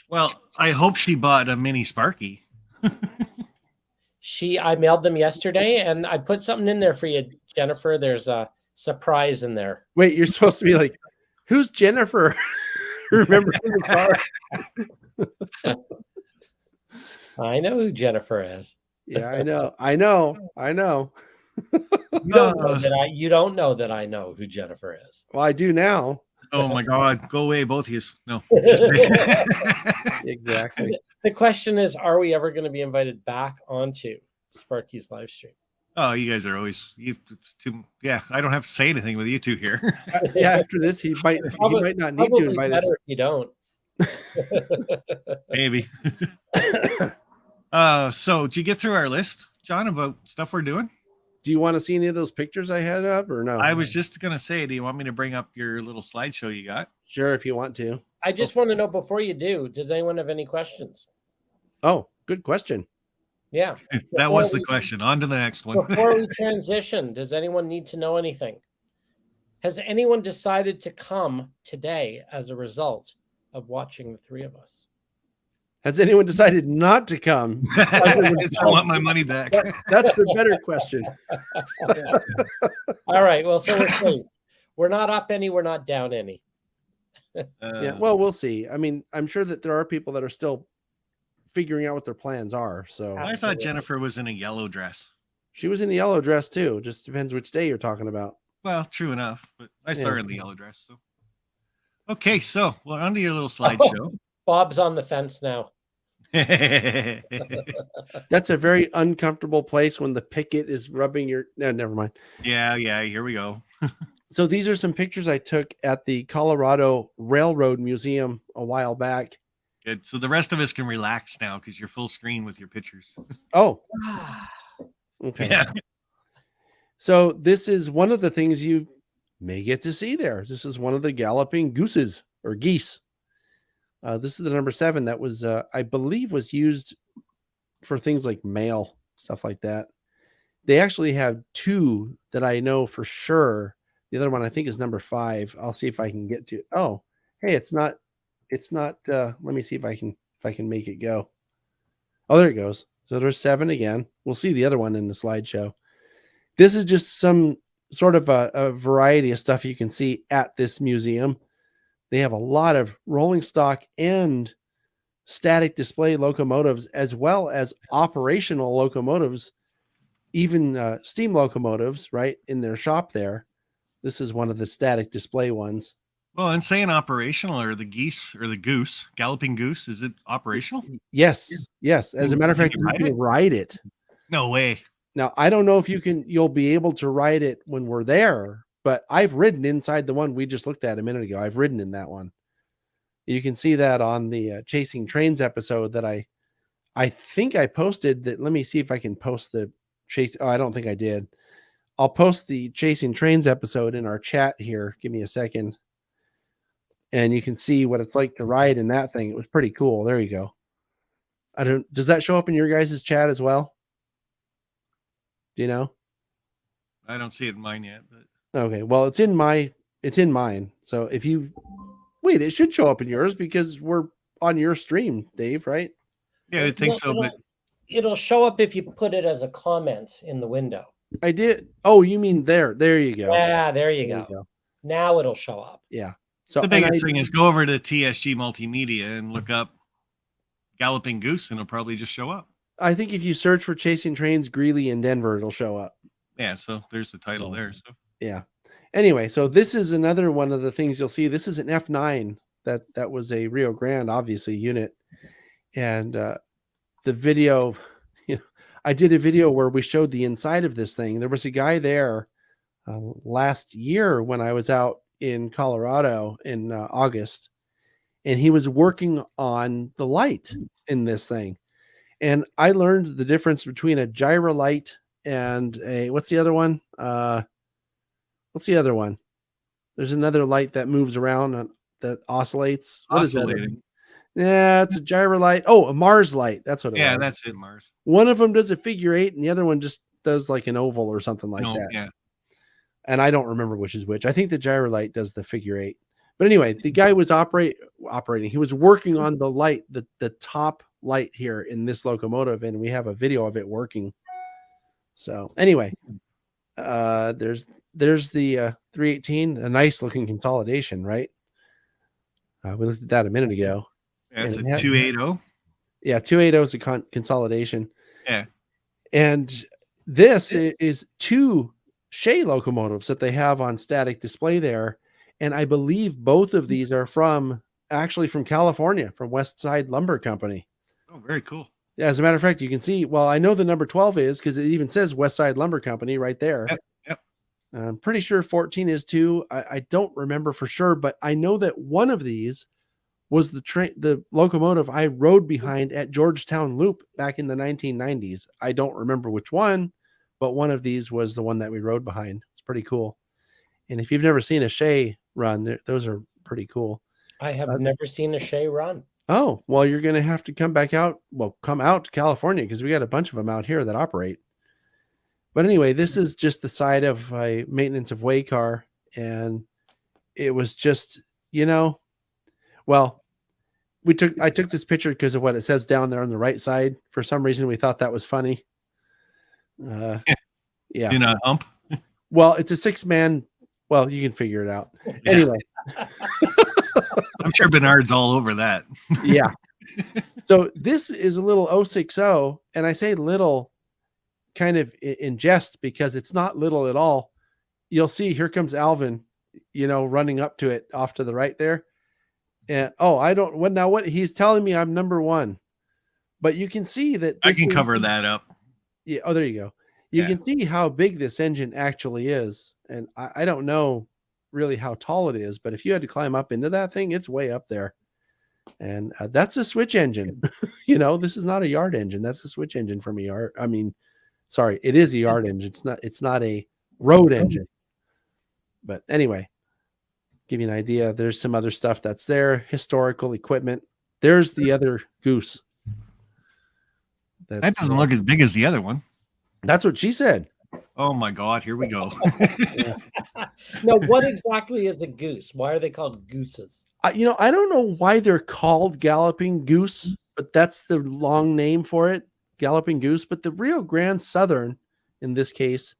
Well, I hope she bought a mini Sparky. I mailed them yesterday, and I put something in there for you, Jennifer. There's a surprise in there. Wait, you're supposed to be like, who's Jennifer? Remember the car? I know who Jennifer is. Yeah, I know. You don't know that I know who Jennifer is. Well, I do now. Oh my God, go away, both of you. No. Exactly. The question is, are we ever going to be invited back onto Sparky's live stream? Oh, you guys are always I don't have to say anything with you two here. Yeah, after this, he might not need to invite us. If you don't. Maybe. So did you get through our list, John, about stuff we're doing? Do you want to see any of those pictures I had up or no? I was just gonna say, do you want me to bring up your little slideshow you got? Sure, if you want to. I just want to know before you do, does anyone have any questions? Oh, good question. Yeah. That was the question. On to the next one. Before we transition, does anyone need to know anything? Has anyone decided to come today as a result of watching the three of us? Has anyone decided not to come? I want my money back. That's the better question. All right. Well, so we're safe. We're not up any. We're not down any. Yeah. Well, we'll see. I mean, I'm sure that there are people that are still figuring out what their plans are. So I thought Jennifer was in a yellow dress. She was in a yellow dress too. Just depends which day you're talking about. Well, true enough, but I saw her in the yellow dress. So, okay, so well, onto your little slideshow. Bob's on the fence now. That's a very uncomfortable place when the picket is rubbing your. No, never mind. Yeah. Here we go. So these are some pictures I took at the Colorado Railroad Museum a while back. Good. So the rest of us can relax now because you're full screen with your pictures. Oh, okay. Yeah. So this is one of the things you may get to see there. This is one of the galloping gooses or geese. This is the number 7 that was, I believe, was used for things like mail, stuff like that. They actually have 2 that I know for sure. The other one I think is number 5. I'll see if I can get to. Oh, hey, it's not. Let me see if I can make it go. Oh, there it goes. So there's 7 again. We'll see the other one in the slideshow. This is just some sort of a variety of stuff you can see at this museum. They have a lot of rolling stock and static display locomotives, as well as operational locomotives, even steam locomotives, right, in their shop there. This is one of the static display ones. Well, and saying operational, or the geese or the goose, galloping goose, is it operational? Yes. As a matter of fact, you can ride it. No way. Now, I don't know if you'll be able to ride it when we're there, but I've ridden inside the one we just looked at a minute ago. I've ridden in that one. You can see that on the Chasing Trains episode that I think I posted that. Let me see if I can post the chase. Oh, I don't think I did. I'll post the Chasing Trains episode in our chat here. Give me a second. And you can see what it's like to ride in that thing. It was pretty cool. There you go. Does that show up in your guys' chat as well? Do you know? I don't see it in mine yet, but okay. Well, it's in mine. So if you wait, it should show up in yours because we're on your stream, Dave, right? Yeah, I think so, but it'll show up if you put it as a comment in the window. I did. Oh, you mean there? There you go. Yeah, there you go. Now it'll show up. Yeah. So the biggest thing is go over to TSG Multimedia and look up Galloping Goose, and it'll probably just show up. I think if you search for Chasing Trains Greeley in Denver, it'll show up. Yeah, so there's the title there. So yeah. Anyway, so this is another one of the things you'll see. This is an F9 that was a Rio Grande, obviously, unit. And the video, I did a video where we showed the inside of this thing. There was a guy there last year when I was out in Colorado in August, and he was working on the light in this thing. And I learned the difference between a gyro light and what's the other one? What's the other one? There's another light that moves around that oscillates. What oscillating. Is that? Yeah, it's a gyro light. Oh, a Mars light. That's what it was. Yeah, that's it, Mars. One One of them does a figure 8 and the other one just does like an oval or something like that. Yeah. and I don't remember which is which. I think the gyro light does the figure 8. But anyway, the guy was operating. He was working on the light, the top light here in this locomotive, and we have a video of it working. So anyway, there's the 318, a nice looking consolidation, right? We looked at that a minute ago. That's a 280. Yeah, 280 is a consolidation. Yeah. And this is 2 Shea locomotives that they have on static display there. And I believe both of these are actually from California, from West Side Lumber Company. Oh, very cool. Yeah, as a matter of fact, you can see, well, I know the number 12 is because it even says West Side Lumber Company right there. Yep. I'm pretty sure 14 is too. I don't remember for sure, but I know that one of these was the locomotive I rode behind at Georgetown Loop back in the 1990s. I don't remember which one, but one of these was the one that we rode behind. It's pretty cool. And if you've never seen a Shea run, those are pretty cool. I have never seen a Shea run. Oh, well, you're going to have to come out to California because we got a bunch of them out here that operate. But anyway, this is just the side of a maintenance of way car. And it was just, well, I took this picture because of what it says down there on the right side. For some reason, we thought that was funny. Yeah. Do not hump. Well, it's a 6-man. Well, you can figure it out. Yeah. Anyway. I'm sure Bernard's all over that. Yeah. So this is a little 060, and I say little kind of in jest because it's not little at all. You'll see here comes Alvin, running up to it off to the right there. And what he's telling me I'm number 1. But you can see that I can cover that up. Yeah, oh, there you go. You can see how big this engine actually is. And I don't know really how tall it is, but if you had to climb up into that thing, it's way up there. And that's a switch engine. This is not a yard engine. That's a switch engine from a yard. I mean, sorry, it is a yard engine. It's not a road engine. But anyway, give you an idea. There's some other stuff that's there. Historical equipment. There's the other goose. That doesn't look as big as the other one. That's what she said. Oh my God, here we go. No, what exactly is a goose? Why are they called gooses? I don't know why they're called galloping goose, but that's the long name for it, galloping goose. But the Rio Grande Southern, in this case,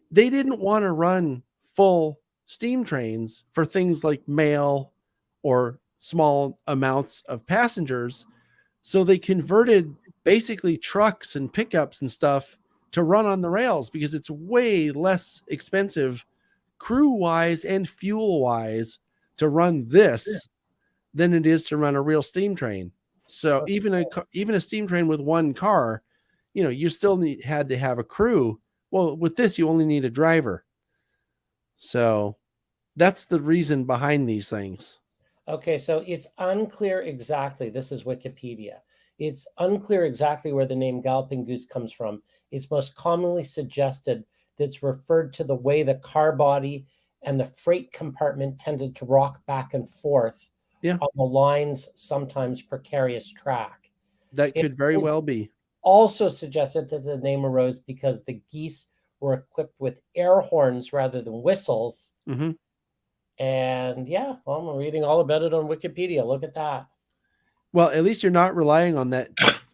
they didn't want to run full steam trains for things like mail or small amounts of passengers. So they converted basically trucks and pickups and stuff to run on the rails because it's way less expensive crew-wise and fuel-wise to run this than it is to run a real steam train. So even a steam train with one car, you still had to have a crew. Well, with this, you only need a driver. So that's the reason behind these things. Okay, so it's unclear exactly. This is Wikipedia. It's unclear exactly where the name Galloping Goose comes from. It's most commonly suggested that it's referred to the way the car body and the freight compartment tended to rock back and forth on the line's sometimes precarious track. That could very well be. Also suggested that the name arose because the geese were equipped with air horns rather than whistles. Mm-hmm. And I'm reading all about it on Wikipedia. Look at that. Well, at least you're not relying on that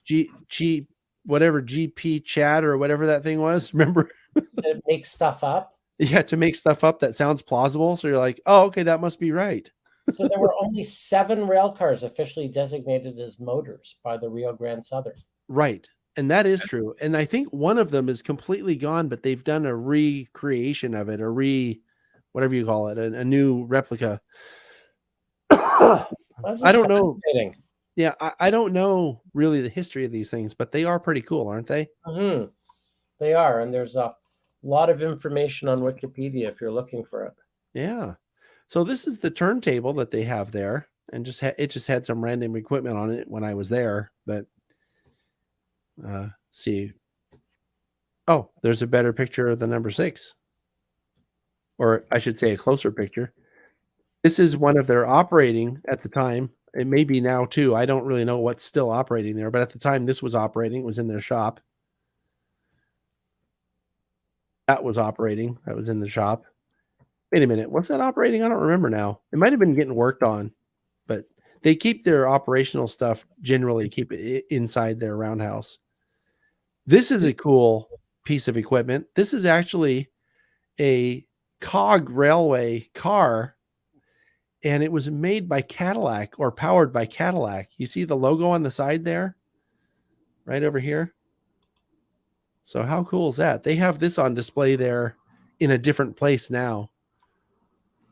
GP chat or whatever that thing was. Remember? It makes stuff up. Yeah, to make stuff up that sounds plausible. So you're like, oh, okay, that must be right. So there were only 7 rail cars officially designated as motors by the Rio Grande Southern. Right. And that is true. And I think one of them is completely gone, but they've done a recreation of it, whatever you call it, a new replica. I don't know. Yeah, I don't know really the history of these things, but they are pretty cool, aren't they? Mm-hmm. They are, and there's a lot of information on Wikipedia if you're looking for it. Yeah. So this is the turntable that they have there, and it just had some random equipment on it when I was there. But see, oh, there's a better picture of the number 6, or I should say a closer picture. This is one of their operating at the time. It may be now too. I don't really know what's still operating there, but at the time this was operating, it was in their shop. That was operating. That was in the shop. Wait a minute. What's that operating? I don't remember now. It might have been getting worked on, but they keep their operational stuff generally keep it inside their roundhouse. This is a cool piece of equipment. This is actually a cog railway car, and it was made by Cadillac or powered by Cadillac. You see the logo on the side there? Right over here. So how cool is that? They have this on display there in a different place now.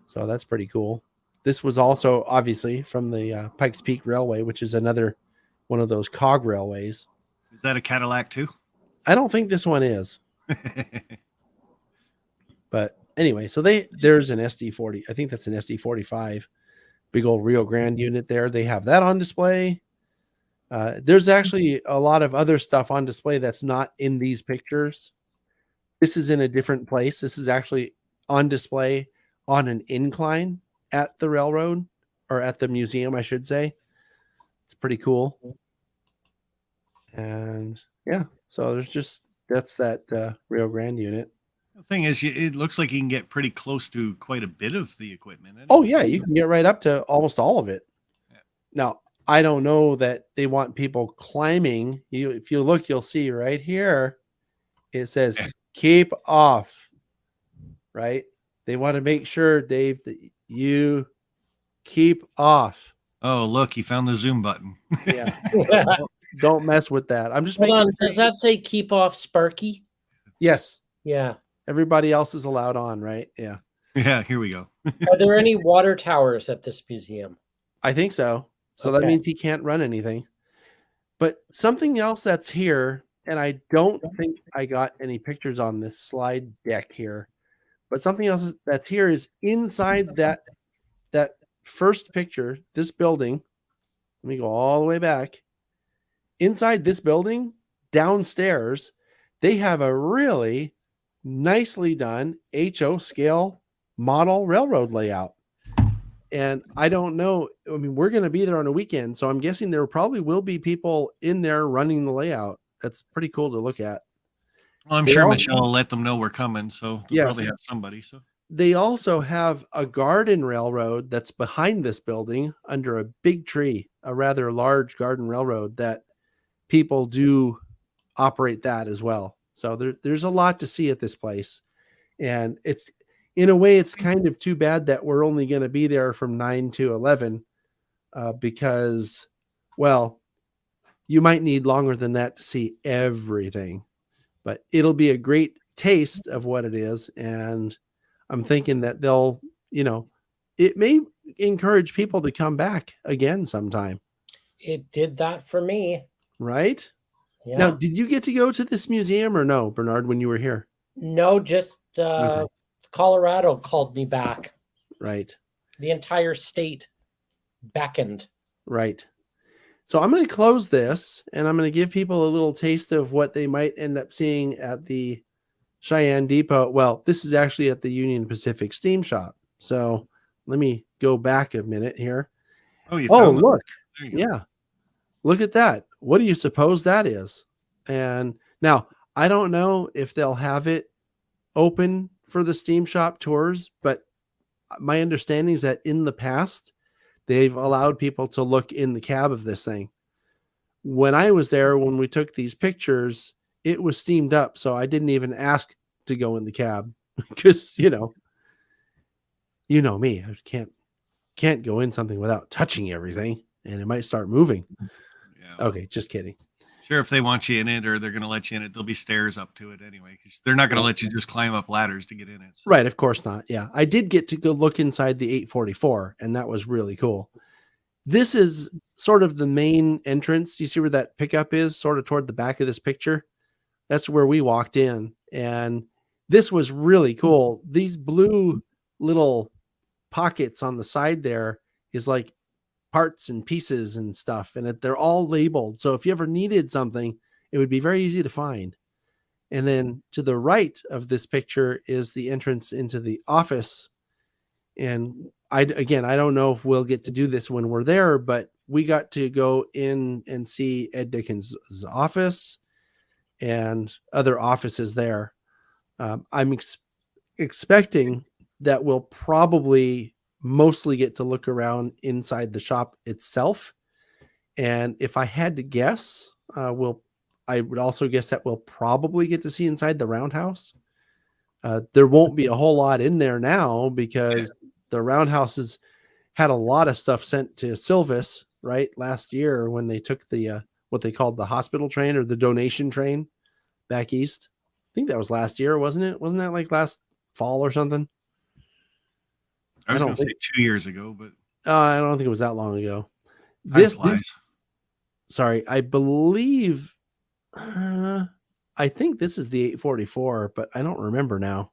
So that's pretty cool. This was also obviously from the Pikes Peak Railway, which is another one of those cog railways. Is that a Cadillac too? I don't think this one is. But anyway, so there's an SD40. I think that's an SD45. Big old Rio Grande unit there. They have that on display. There's actually a lot of other stuff on display that's not in these pictures. This is in a different place. This is actually on display on an incline at the railroad, or at the museum, I should say. It's pretty cool. And yeah, so that's that Rio Grande unit. The thing is, it looks like you can get pretty close to quite a bit of the equipment. Oh yeah, you can get right up to almost all of it. Yeah. Now, I don't know that they want people climbing. If you look, you'll see right here, it says keep off, right? They want to make sure, Dave, that you keep off. Oh, look, he found the zoom button. Yeah. Don't mess with that. I'm just Hold making. on. Does that say keep off Sparky? Yes. Yeah. Everybody else is allowed on, right? Yeah. Yeah, here we go. Are there any water towers at this museum? I think so. So that means he can't run anything. But something else that's here, and I don't think I got any pictures on this slide deck here, but something else that's here is inside that first picture, this building. Let me go all the way back. Inside this building, downstairs, they have a really nicely done HO scale model railroad layout. And I don't know. I mean, we're going to be there on a weekend, so I'm guessing there probably will be people in there running the layout. That's pretty cool to look at. Well, I'm sure Michelle will let them know we're coming, so they'll probably have somebody. So they also have a garden railroad that's behind this building under a big tree, a rather large garden railroad that people do operate that as well. So there's a lot to see at this place. And it's, in a way, it's kind of too bad that we're only going to be there from 9 to 11 because, well, you might need longer than that to see everything. But it'll be a great taste of what it is. And I'm thinking that they'll, it may encourage people to come back again sometime. It did that for me. Right? Yeah. Now, did you get to go to this museum or no, Bernard, when you were here? No, just Colorado called me back. Right. The entire state beckoned. Right. So I'm going to close this and I'm going to give people a little taste of what they might end up seeing at the Cheyenne Depot. Well, this is actually at the Union Pacific Steam Shop. So let me go back a minute here. Oh, look. Yeah. Look at that. What do you suppose that is? And now I don't know if they'll have it open for the Steam Shop tours, but my understanding is that in the past, they've allowed people to look in the cab of this thing. When I was there, when we took these pictures, it was steamed up. So I didn't even ask to go in the cab because, you know me, I can't go in something without touching everything and it might start moving. Yeah. Okay. Just kidding. Sure. If they want you in it or they're going to let you in it, there'll be stairs up to it anyway. They're not going to let you just climb up ladders to get in it. So. Right. Of course not. Yeah. I did get to go look inside the 844 and that was really cool. This is sort of the main entrance. You see where that pickup is sort of toward the back of this picture. That's where we walked in. And this was really cool. These blue little pockets on the side there is like parts and pieces and stuff. And they're all labeled. So if you ever needed something, it would be very easy to find. And then to the right of this picture is the entrance into the office. And I don't know if we'll get to do this when we're there, but we got to go in and see Ed Dickens' office and other offices there. I'm expecting that we'll probably mostly get to look around inside the shop itself. And if I had to guess, I would also guess that we'll probably get to see inside the roundhouse. There won't be a whole lot in there now because the roundhouse has had a lot of stuff sent to Silvis, right? Last year when they took the what they called the hospital train or the donation train back east. I think that was last year, wasn't it? Wasn't that like last fall or something? I was going to say 2 years ago, but I don't think it was that long ago. Sorry, I believe, I think this is the 844, but I don't remember now.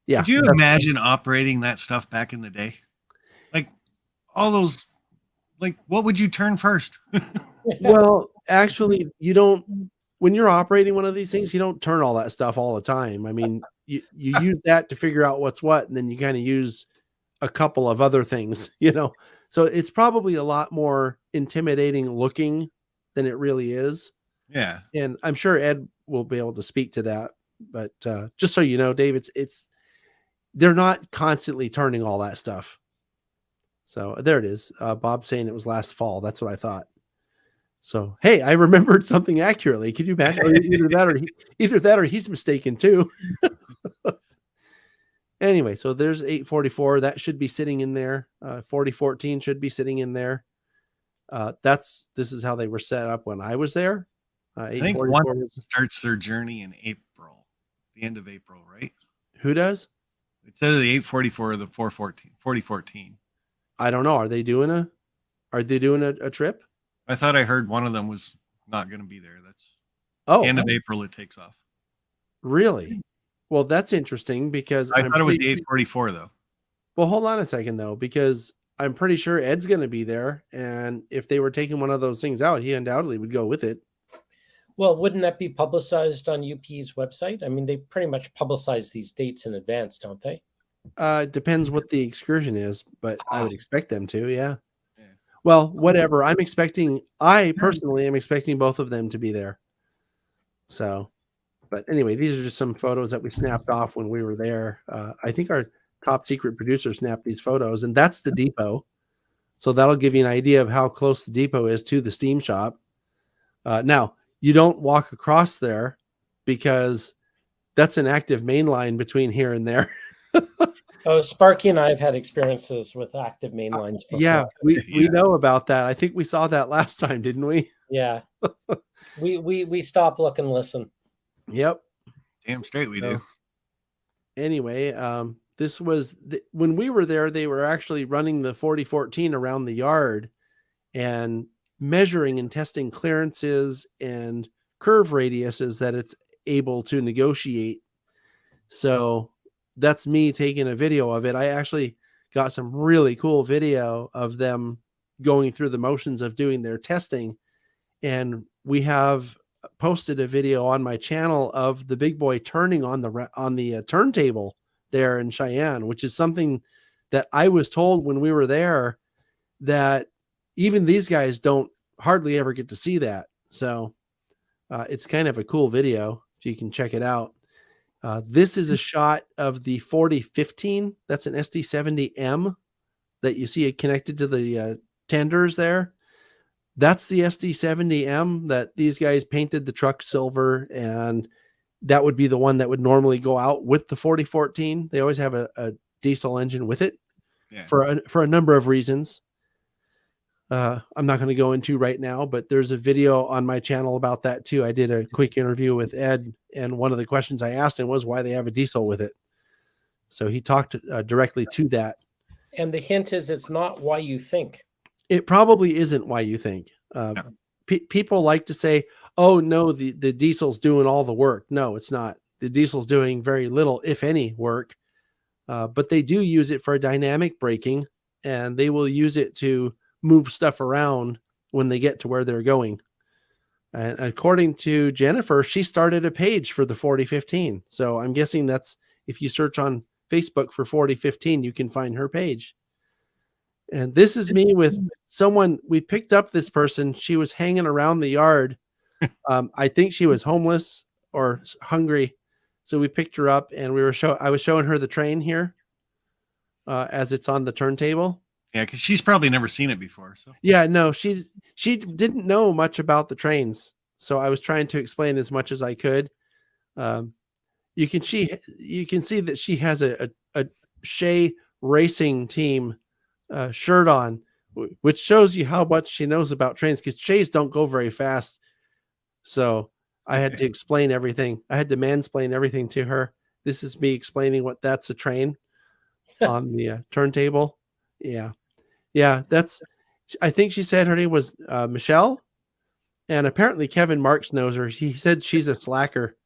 Yeah. Could you imagine operating that stuff back in the day? Like all those, like what would you turn first? Well, actually, you don't, when you're operating one of these things, you don't turn all that stuff all the time. I mean, you use that to figure out what's what, and then you kind of use a couple of other things, you know? So it's probably a lot more intimidating looking than it really is. Yeah. And I'm sure Ed will be able to speak to that. But just so you know, Dave, they're not constantly turning all that stuff. So there it is. Bob saying it was last fall. That's what I thought. So, hey, I remembered something accurately. Can you imagine? Either that or he's mistaken too. Anyway, so there's 844. That should be sitting in there. 4014 should be sitting in there. This is how they were set up when I was there. I think one starts their journey in April, the end of April, right? Who does? It says the 844 or the 4014. I don't know. Are they doing a trip? I thought I heard one of them was not going to be there. That's end of April. It takes off. Really? Well, that's interesting because I thought it was the 844 though. Well, hold on a second though, because I'm pretty sure Ed's going to be there. And if they were taking one of those things out, he undoubtedly would go with it. Well, wouldn't that be publicized on UP's website? I mean, they pretty much publicize these dates in advance, don't they? Depends what the excursion is, but I would expect them to, yeah. Well, whatever. I personally am expecting both of them to be there. So, but anyway, these are just some photos that we snapped off when we were there. I think our top secret producer snapped these photos, and that's the depot. So that'll give you an idea of how close the depot is to the steam shop. Now, you don't walk across there because that's an active main line between here and there. Oh, Sparky and I have had experiences with active main lines before. Yeah, we know about that. I think we saw that last time, didn't we? Yeah. we stop, look, and listen. Yep. Damn straight we do. Anyway, this was when we were there, they were actually running the 4014 around the yard and measuring and testing clearances and curve radiuses that it's able to negotiate. So that's me taking a video of it. I actually got some really cool video of them going through the motions of doing their testing. And we have posted a video on my channel of the big boy turning on the turntable there in Cheyenne, which is something that I was told when we were there that even these guys don't hardly ever get to see that. So it's kind of a cool video if you can check it out. This is a shot of the 4015. That's an SD70M that you see it connected to the tenders there. That's the SD70M that these guys painted the truck silver, and that would be the one that would normally go out with the 4014. They always have a diesel engine with it for a number of reasons. I'm not going to go into right now, but there's a video on my channel about that too. I did a quick interview with Ed, and one of the questions I asked him was why they have a diesel with it. So he talked directly to that. And the hint is it's not why you think. It probably isn't why you think. People like to say, oh no, the diesel's doing all the work. No, it's not. The diesel's doing very little, if any, work. But they do use it for dynamic braking, and they will use it to move stuff around when they get to where they're going. And according to Jennifer, she started a page for the 4015. So I'm guessing that's, if you search on Facebook for 4015, you can find her page. And this is me with someone, we picked up this person. She was hanging around the yard. I think she was homeless or hungry. So we picked her up, and I was showing her the train here as it's on the turntable. Yeah, because she's probably never seen it before. So yeah, no, she didn't know much about the trains, so I was trying to explain as much as I could. You can see that she has a Shea Racing Team shirt on, which shows you how much she knows about trains, because Shays don't go very fast. So I had to explain everything. I had to mansplain everything to her. This is me explaining what that's a train on the turntable. Yeah. I think she said her name was Michelle, and apparently Kevin Marks knows her. He said she's a slacker.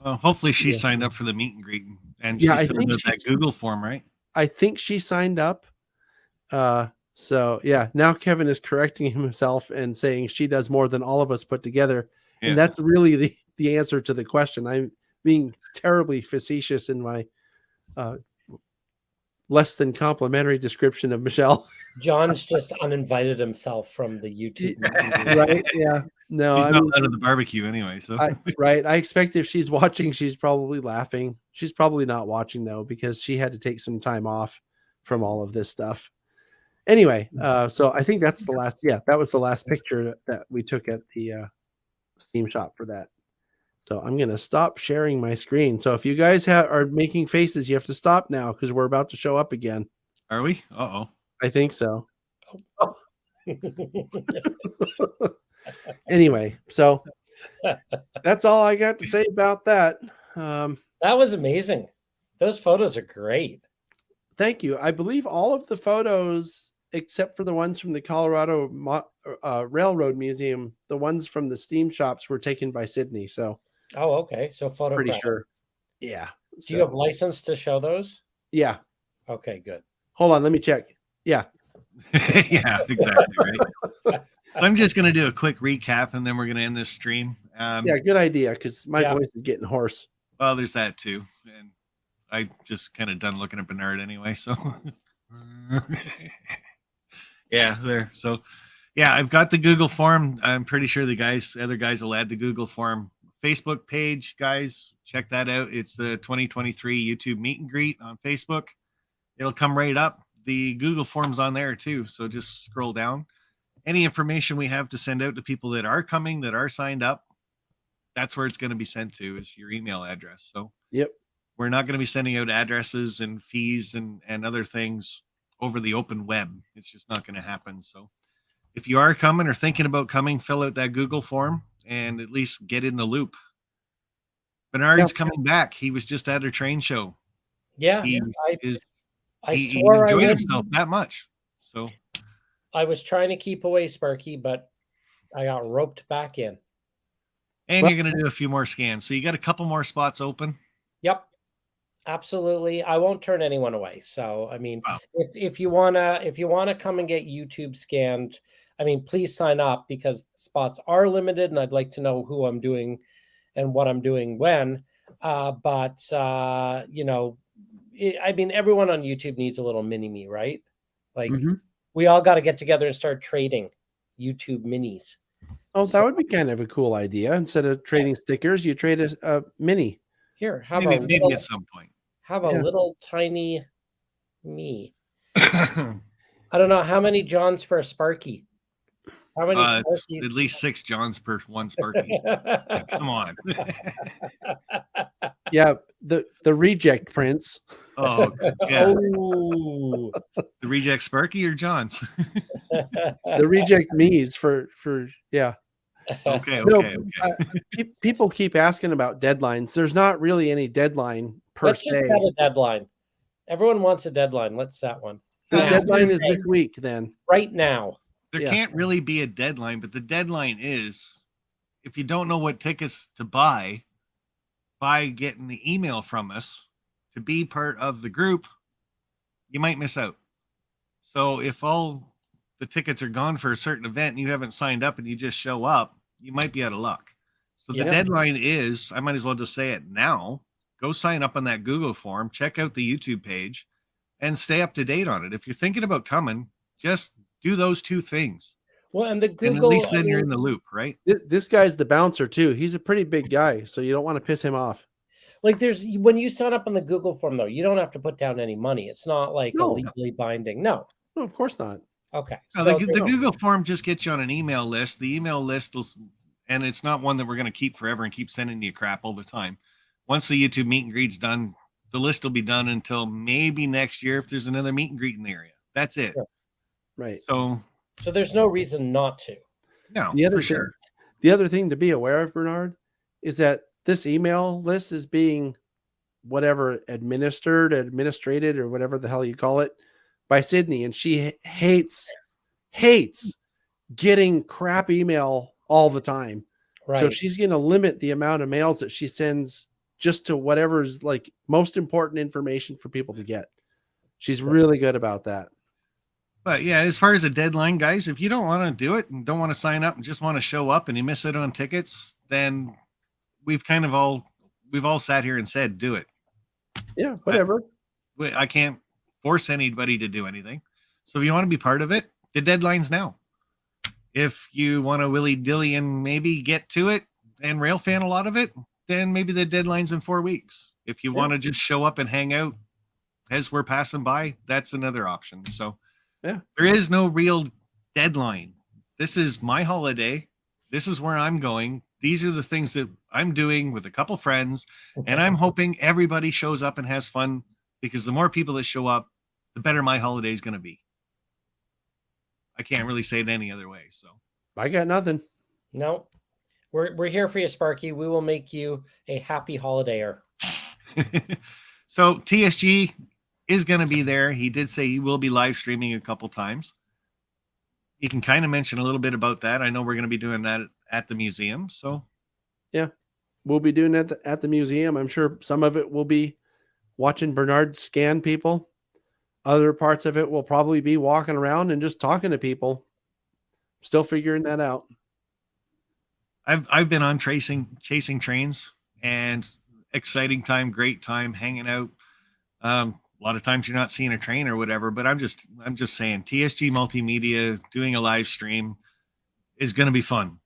Well, hopefully she signed up for the meet and greet, and Yeah, she's filling out that Google form, right? I think she signed up. So yeah, now Kevin is correcting himself and saying she does more than all of us put together. Yeah. And that's really the answer to the question. I'm being terribly facetious in my less than complimentary description of Michelle. John's just uninvited himself from the YouTube. Right? Yeah. No, he's not out of the barbecue anyway. So right. I expect if she's watching, she's probably laughing. She's probably not watching though, because she had to take some time off from all of this stuff. Anyway, so I think that's the last. Yeah, that was the last picture that we took at the Steam shop for that. So I'm gonna stop sharing my screen. So if you guys are making faces, you have to stop now, because we're about to show up again. Are we? Uh-oh. I think so. Anyway, so that's all I got to say about that. That was amazing. Those photos are great. Thank you. I believe all of the photos, except for the ones from the Colorado Railroad Museum, the ones from the Steam shops were taken by Sydney. So, okay. So photo. Pretty sure. Yeah. Do you have license to show those? Yeah. Okay, good. Hold on, let me check. Yeah. Yeah, exactly. Right. So I'm just going to do a quick recap, and then we're going to end this stream. Yeah, good idea, because my voice is getting hoarse. Well, there's that too. And I just kind of done looking at Bernard anyway. So yeah, there. So yeah, I've got the Google form. I'm pretty sure the other guys will add the Google form. Facebook page, guys, check that out. It's the 2023 YouTube meet and greet on Facebook. It'll come right up. The Google form's on there too. So just scroll down. Any information we have to send out to people that are coming, that are signed up, that's where it's going to be sent to, is your email address. So yep, we're not going to be sending out addresses and fees and other things over the open web. It's just not going to happen. So if you are coming or thinking about coming, fill out that Google form and at least get in the loop. Bernard's coming back. He was just at a train show. Yeah. He he enjoyed himself that much. So I was trying to keep away, Sparky, but I got roped back in. And you're going to do a few more scans. So you got a couple more spots open. Yep. Absolutely. I won't turn anyone away. So, I mean, if you want to come and get YouTube scanned, I mean, please sign up, because spots are limited and I'd like to know who I'm doing and what I'm doing when. You know, I mean, everyone on YouTube needs a little mini me, right? Like we all got to get together and start trading YouTube minis. Oh, that would be kind of a cool idea. Instead of trading stickers, you trade a mini. Here, have maybe at some point. Have a little tiny me. I don't know how many Johns for a Sparky. How many? At least 6 Johns per one Sparky. Come on. Yeah, the reject prints. Oh, yeah. Oh. The reject Sparky or Johns? The reject me's for yeah. Okay. People keep asking about deadlines. There's not really any deadline per se. Let's just set a deadline. Everyone wants a deadline. Let's set one. The deadline is this week then. Right now. There can't really be a deadline, but the deadline is, if you don't know what tickets to buy, by getting the email from us to be part of the group, you might miss out. So if all the tickets are gone for a certain event and you haven't signed up and you just show up, you might be out of luck. So the deadline is, I might as well just say it now, go sign up on that Google form, check out the YouTube page, and stay up to date on it. If you're thinking about coming, just do those 2 things. Well, and the Google, and at least then you're in the loop, right? This guy's the bouncer too. He's a pretty big guy, so you don't want to piss him off. Like there's when you sign up on the Google form though, you don't have to put down any money. It's not like a No. legally binding. No. No, of course not. Okay. No, So the Google form just gets you on an email list. The email list will, and it's not one that we're going to keep forever and keep sending you crap all the time. Once the YouTube meet and greet's done, the list will be done until maybe next year if there's another meet and greet in the area. That's it. Sure. Right. so there's no reason not to. No, The other for thing, sure. the other thing to be aware of, Bernard, is that this email list is being whatever administrated, or whatever the hell you call it, by Sydney, and she hates getting crap email all the time. Right. So she's going to limit the amount of mails that she sends just to whatever's like most important information for people to get. She's really good about that. But yeah, as far as a deadline, guys, if you don't want to do it and don't want to sign up and just want to show up and you miss out on tickets, then we've all sat here and said, do it. Yeah, whatever. I can't force anybody to do anything. So if you want to be part of it, the deadline's now. If you want to willy-dilly and maybe get to it and rail fan a lot of it, then maybe the deadline's in 4 weeks. If you want to just show up and hang out as we're passing by, that's another option. So yeah, there is no real deadline. This is my holiday. This is where I'm going. These are the things that I'm doing with a couple friends, and I'm hoping everybody shows up and has fun, because the more people that show up, the better my holiday is going to be. I can't really say it any other way. So I got nothing. No, we're here for you, Sparky. We will make you a happy holidayer. So TSG is going to be there. He did say he will be live streaming a couple times. You can kind of mention a little bit about that. I know we're going to be doing that at the museum. So yeah, we'll be doing it at the museum. I'm sure some of it will be watching Bernard scan people. Other parts of it will probably be walking around and just talking to people. Still figuring that out. I've been on chasing trains, and exciting time, great time, hanging out. A lot of times you're not seeing a train or whatever, but I'm just saying TSG Multimedia doing a live stream is going to be fun.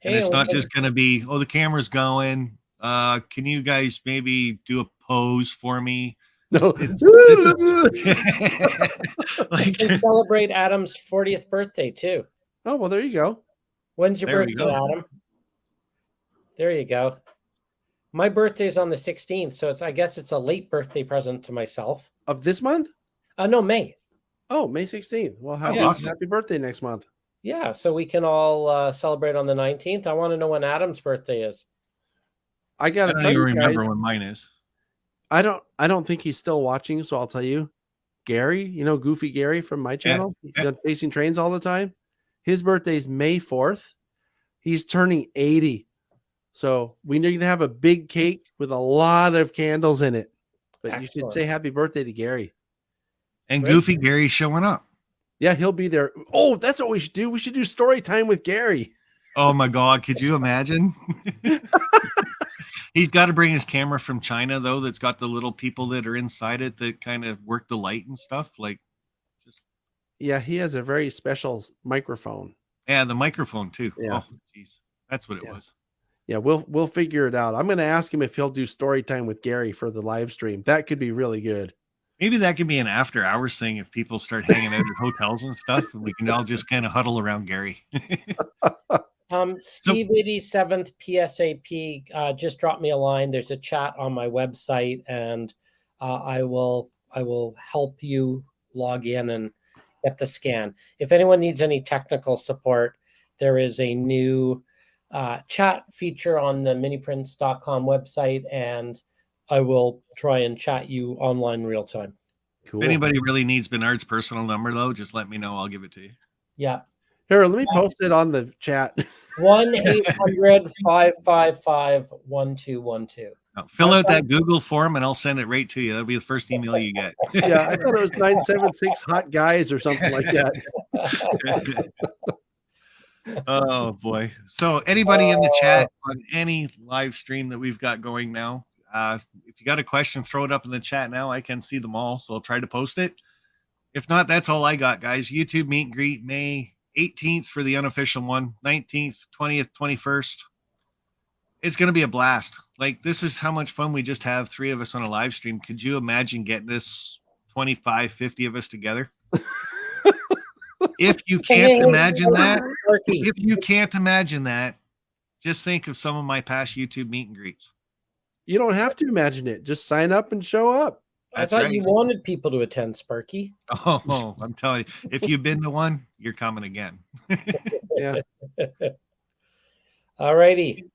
And it's not just going to be, oh, the camera's going. Can you guys maybe do a pose for me? No, this is like celebrate Adam's 40th birthday too. Oh, well, there you go. When's your birthday, Adam? There you go. My birthday is on the 16th, so I guess it's a late birthday present to myself. Of this month? No, May. Oh, May 16th. Well, awesome. Happy birthday next month. Yeah, so we can all celebrate on the 19th. I want to know when Adam's birthday is. I don't even remember when mine is. I don't think he's still watching, so I'll tell you. Gary, Goofy Gary from my channel. He's done chasing trains all the time. His birthday's May 4th. He's turning 80. So we need to have a big cake with a lot of candles in it. But excellent. You should say happy birthday to Gary. And Goofy Gary's showing up. Yeah, he'll be there. Oh, that's what we should do. We should do story time with Gary. Oh my God, could you imagine? He's got to bring his camera from China, though, that's got the little people that are inside it that kind of work the light and stuff. Yeah, he has a very special microphone. Yeah, the microphone too. Yeah. Oh, geez. That's what it was. Yeah, we'll figure it out. I'm going to ask him if he'll do story time with Gary for the live stream. That could be really good. Maybe that could be an after hours thing if people start hanging out at hotels and stuff, and we can all just kind of huddle around Gary. Steve 87th PSAP just dropped me a line. There's a chat on my website, and I will help you log in and get the scan. If anyone needs any technical support, there is a new chat feature on the miniprints.com website, and I will try and chat you online real time. Cool. If anybody really needs Bernard's personal number, though, just let me know. I'll give it to you. Yeah. Here, let me post it on the chat. 1-800-555-1212. Fill out that Google form and I'll send it right to you. That'll be the first email you get. Yeah, I thought it was 976 hot guys or something like that. Oh boy. So anybody in the chat on any live stream that we've got going now, if you got a question, throw it up in the chat now. I can see them all, so I'll try to post it. If not, that's all I got, guys. YouTube meet and greet May 18th for the unofficial one, 19th, 20th, 21st. It's going to be a blast. like this is how much fun we just have 3 of us on a live stream. Could you imagine getting this 25, 50 of us together? If you can't imagine that, just think of some of my past YouTube meet and greets. You don't have to imagine it. Just sign up and show up. I thought you wanted people to attend, Sparky. Oh, I'm telling you, if you've been to one, you're coming again. Yeah. All righty.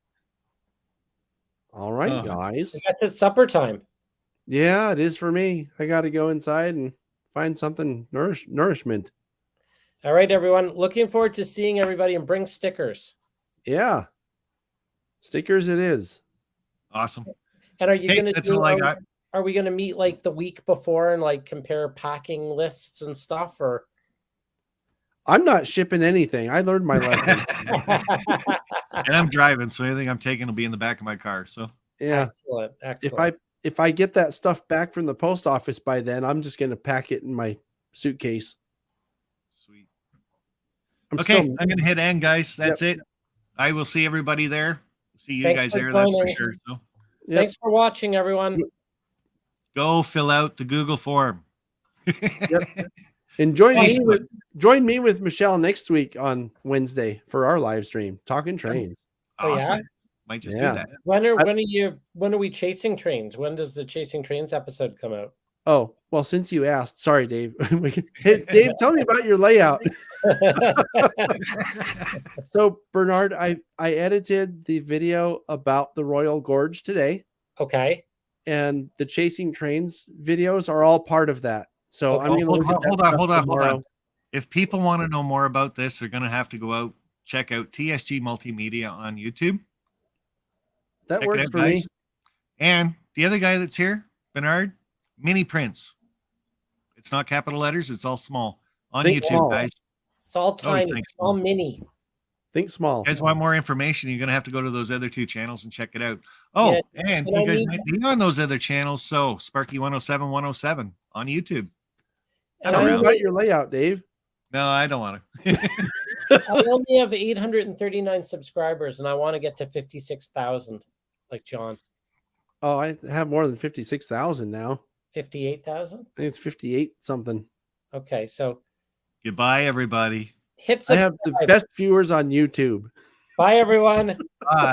All right, guys. That's at supper time. Yeah, it is for me. I got to go inside and find something nourishment. All right, everyone. Looking forward to seeing everybody, and bring stickers. Yeah. Stickers it is. Awesome. And are you going to that's all I got. Are we going to meet like the week before and like compare packing lists and stuff, or? I'm not shipping anything. I learned my lesson. And I'm driving, so anything I'm taking will be in the back of my car. So yeah. Excellent. If I get that stuff back from the post office by then, I'm just going to pack it in my suitcase. Sweet. I'm going to hit end, guys. That's it. I will see everybody there. See you guys there. That's for sure. So thanks for watching, everyone. Go fill out the Google form. And join me with Michelle next week on Wednesday for our live stream, Talking Trains. Awesome. Oh, yeah? Might just do that. When are we chasing trains? When does the Chasing Trains episode come out? Oh, well, since you asked, sorry, Dave. Hey, Dave, tell me about your layout. So, Bernard, I edited the video about the Royal Gorge today. Okay. And the Chasing Trains videos are all part of that. So I'm going to hold on. If people want to know more about this, they're going to have to go out, check out TSG Multimedia on YouTube. That works for me. And the other guy that's here, Bernard, mini prints. It's not capital letters. It's all small on YouTube, small. guys. It's all tiny. It's all mini. Think small. If you guys want more information, you're going to have to go to those other 2 channels and check it out. Oh, and you guys might be on those other channels. So Sparky 107 107 on YouTube. Tell me about your layout, Dave. No, I don't want to. I only have 839 subscribers, and I want to get to 56,000, like John. Oh, I have more than 56,000 now. 58,000? I think it's 58 something. Okay, so goodbye, everybody. Hit subscribe. I have the best viewers on YouTube. Bye, everyone. Bye.